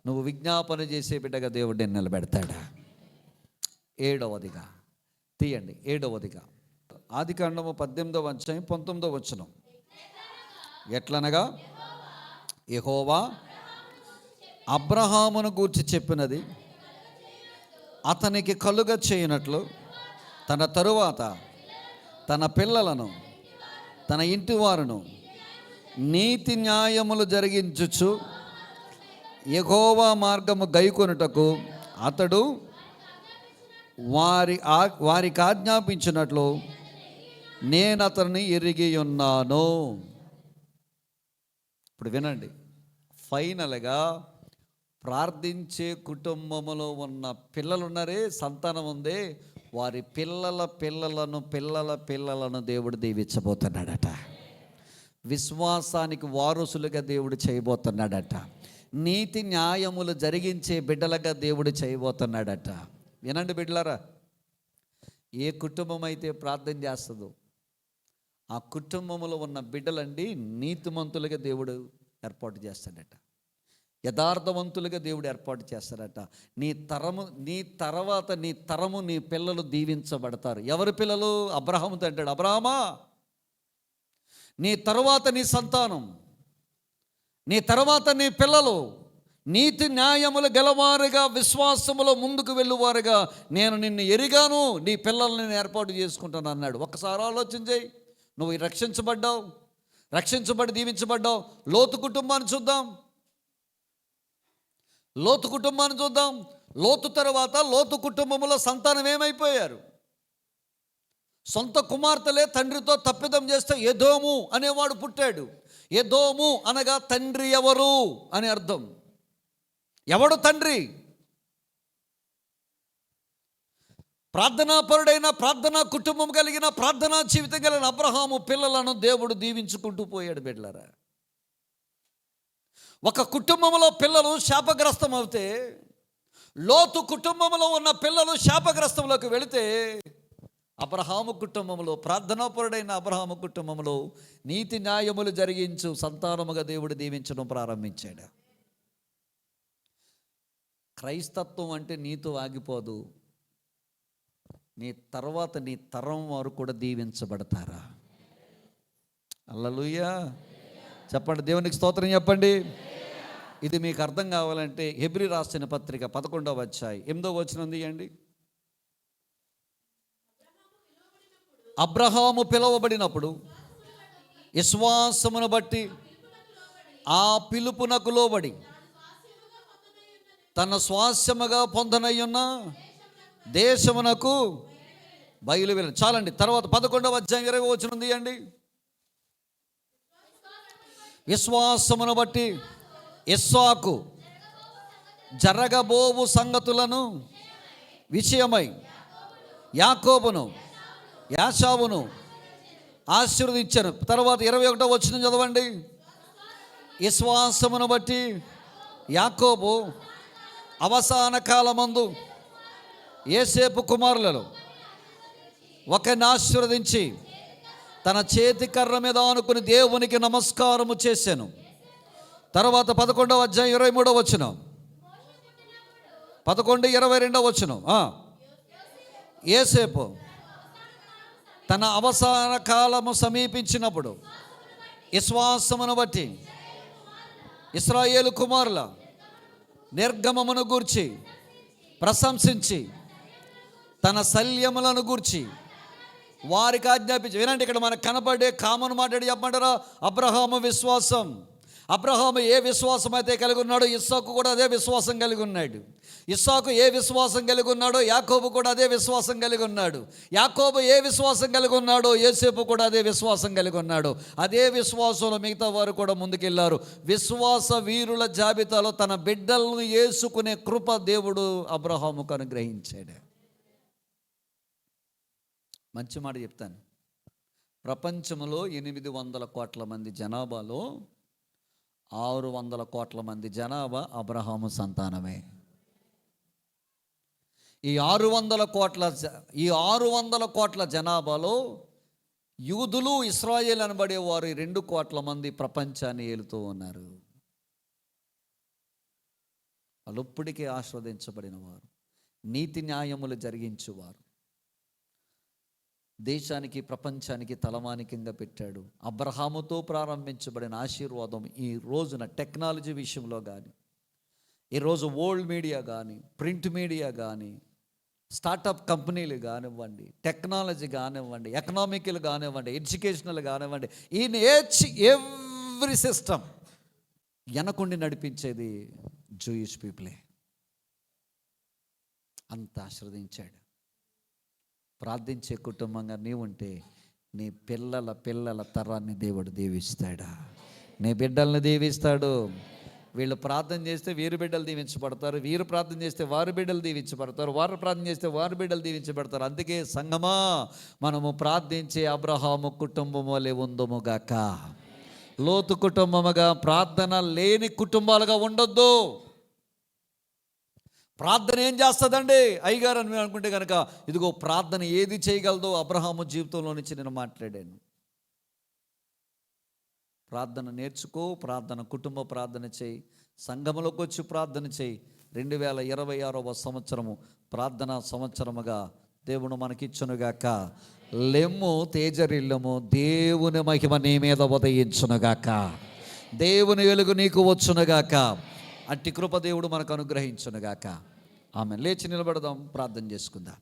A: నువ్వు విజ్ఞాపన చేసే బిడ్డగా దేవుడు నేను నిలబెడతాడా? ఏడవదిగా తీయండి, ఏడవదిగా ఆదికాండము 18వ అధ్యాయం 19వ వచనం. ఎట్లనగా యెహోవా అబ్రహామును గూర్చి చెప్పినది అతనికి కలుగ చేయనట్లు తన తరువాత తన పిల్లలను తన ఇంటి వారును నీతి న్యాయములు జరిగించుచు యెహోవా మార్గము గైకొనుటకు అతడు వారికి ఆజ్ఞాపించినట్లు నేను అతన్ని ఎరిగి ఉన్నాను. ఇప్పుడు వినండి, ఫైనల్గా ప్రార్థించే కుటుంబంలో ఉన్న పిల్లలు ఉన్నారే, సంతానం ఉందే, వారి పిల్లలను దేవుడు దీవించబోతున్నాడట. విశ్వాసానికి వారసులుగా దేవుడు చేయబోతున్నాడట. నీతి న్యాయములు జరిగించే బిడ్డలుగా దేవుడు చేయబోతున్నాడట. వినండి బిడ్డలారా, ఏ కుటుంబం అయితే ప్రార్థన చేస్తుందో ఆ కుటుంబంలో ఉన్న బిడ్డలండి నీతిమంతులుగా దేవుడు ఏర్పాటు చేస్తాడట. యథార్థవంతులుగా దేవుడు ఏర్పాటు చేస్తాడట. నీ తరము నీ పిల్లలు దీవించబడతారు. ఎవరి పిల్లలు? అబ్రహాముతో అంటాడు, అబ్రహామా నీ తరువాత నీ సంతానం, నీ తర్వాత నీ పిల్లలు నీతి న్యాయములు గెలవారుగా విశ్వాసములో ముందుకు వెళ్ళువారుగా నేను నిన్ను ఎరిగాను, నీ పిల్లల్ని నేను ఏర్పాటు చేసుకుంటాను అన్నాడు. ఒక్కసారి ఆలోచన చేయి. నువ్వు రక్షించబడి దీవించబడ్డావు. లోతు కుటుంబాన్ని చూద్దాం. లోతు తర్వాత లోతు కుటుంబంలో సంతానం ఏమైపోయారు? సొంత కుమార్తెలే తండ్రితో తప్పిదం చేస్తే ఎదోము అనేవాడు పుట్టాడు. ఎదోము అనగా తండ్రి ఎవరు అని అర్థం. ఎవడు తండ్రి? ప్రార్థనాపరుడైన, ప్రార్థనా కుటుంబం కలిగిన, ప్రార్థనా జీవితం కలిగిన అబ్రహాము పిల్లలను దేవుడు దీవించుకుంటూ పోయాడు. బిడ్డలారా, ఒక కుటుంబంలో పిల్లలు శాపగ్రస్తం అవుతే, లోతు కుటుంబంలో ఉన్న పిల్లలు శాపగ్రస్తంలోకి వెళితే, అబ్రహాము కుటుంబంలో, ప్రార్థనాపరుడైన అబ్రహాము కుటుంబంలో నీతి న్యాయములు జరిగించు సంతానముగా దేవుడు దీవించడం ప్రారంభించాడు. క్రైస్తత్వం అంటే నీతో ఆగిపోదు. నీ తర్వాత నీ తరం వారు కూడా దీవించబడతారా? హల్లెలూయా చెప్పండి, దేవునికి స్తోత్రం చెప్పండి. ఇది మీకు అర్థం కావాలంటే హెబ్రీ రాసిన పత్రిక 11వ అధ్యాయం 8వ వచనం తీయండి. అబ్రహాము పిలువబడినప్పుడు విశ్వాసమును బట్టి ఆ పిలుపునకు లోబడి తన స్వాస్యముగా పొందనయ్యున్న దేశమునకు బయలువెళ్ళి. చాలండి. తర్వాత 11వ అధ్యాయం 20వ వచనం తీయండి. విశ్వాసమును బట్టి ఇస్సాకు జరగబోవు సంగతులను విషయమై యాకోబును యాషావును ఆశీర్వదించాను. తర్వాత 21వ వచనం చదవండి. విశ్వాసమును బట్టి యాకోబు అవసాన కాలమందు యోసేపు కుమారులలో ఒకరిని ఆశీర్వదించి తన చేతి కర్ర మీద ఆనుకుని దేవునికి నమస్కారము చేశాను. తర్వాత 11వ అధ్యాయం 23వ వచనం, 11:22వ వచనం. యోసేపు తన అవసాన కాలము సమీపించినప్పుడు విశ్వాసమును బట్టి ఇశ్రాయేలు కుమారుల నిర్గమమును గూర్చి ప్రశంసించి తన శల్యములను గూర్చి వారికి ఆజ్ఞాపించి. వినండి, ఇక్కడ మనకు కనపడే కామన్ మాట్లాడి చెప్పమంటారా? అబ్రహాము విశ్వాసం. అబ్రహాము ఏ విశ్వాసం అయితే కలిగి ఉన్నాడో ఇస్సాకు కూడా అదే విశ్వాసం కలిగి ఉన్నాడు. ఇస్సాకు ఏ విశ్వాసం కలిగి ఉన్నాడో యాకోబు కూడా అదే విశ్వాసం కలిగి ఉన్నాడు. యాకోబు ఏ విశ్వాసం కలిగి ఉన్నాడో యోసేపు కూడా అదే విశ్వాసం కలిగి ఉన్నాడు. అదే విశ్వాసంలో మిగతా వారు కూడా ముందుకెళ్లారు. విశ్వాస వీరుల జాబితాలో తన బిడ్డలను యేసుకునే కృప దేవుడు అబ్రహాముకు అనుగ్రహించాడు. మంచి మాట చెప్తాను. ప్రపంచంలో 800 కోట్ల మంది జనాభాలో 600 కోట్ల మంది జనాభా అబ్రహాము సంతానమే. ఈ 600 కోట్ల జనాభాలో యూదులు, ఇశ్రాయేలు అనబడేవారు 2 కోట్ల మంది ప్రపంచాన్ని ఏలుతూ ఉన్నారు. వాళ్ళు ఇప్పటికే ఆశీర్వదించబడిన వారు, నీతి న్యాయములు జరిగించువారు, దేశానికి ప్రపంచానికి తలమానికంగా పెట్టాడు. అబ్రహాముతో ప్రారంభించబడిన ఆశీర్వాదం ఈ రోజున టెక్నాలజీ విషయంలో కానీ, ఈరోజు ఓల్డ్ మీడియా కానీ, ప్రింట్ మీడియా కానీ, స్టార్టప్ కంపెనీలు కానివ్వండి, టెక్నాలజీ కానివ్వండి, ఎకనామికల్ కానివ్వండి, ఎడ్యుకేషనల్ కానివ్వండి, ఈయన ఎవ్రీ సిస్టమ్ వెనకుండి నడిపించేది జూయిష్ పీపులే. అంత ఆశీర్వదించాడు. ప్రార్థించే కుటుంబంగా నీవుంటే నీ పిల్లల పిల్లల తరాన్ని దేవుడు దీవిస్తాడా, నీ బిడ్డల్ని దీవిస్తాడు. వీళ్ళు ప్రార్థన చేస్తే వీరు బిడ్డలు దీవించబడతారు, వీరు ప్రార్థన చేస్తే వారి బిడ్డలు దీవించబడతారు, వారు ప్రార్థన చేస్తే వారి బిడ్డలు దీవించబడతారు. అందుకే సంగమా, మనము ప్రార్థించే అబ్రహాము కుటుంబం వలె ఉందముగాక. లోతు కుటుంబముగా, ప్రార్థన లేని కుటుంబాలుగా ఉండొద్దు. ప్రార్థన ఏం చేస్తుందండి అయ్యగారు అని మేము అనుకుంటే కనుక, ఇదిగో ప్రార్థన ఏది చేయగలదో అబ్రహాము జీవితంలో నుంచి నేను మాట్లాడాను. ప్రార్థన నేర్చుకో, ప్రార్థన కుటుంబ ప్రార్థన చేయి, సంఘములోకి వచ్చి ప్రార్థన చేయి. 2026వ సంవత్సరము ప్రార్థనా సంవత్సరముగా దేవుడు మనకిచ్చునుగాక. లెమ్ము తేజరిల్లము, దేవుని మహిమ నీ మీద ఉదయించునుగాక, దేవుని వెలుగు నీకు వచ్చునుగాక. అట్టి కృప దేవుడు మనకు అనుగ్రహించునుగాక. ఆమె లేచి నిలబడదాం, ప్రార్థన చేసుకుందాం.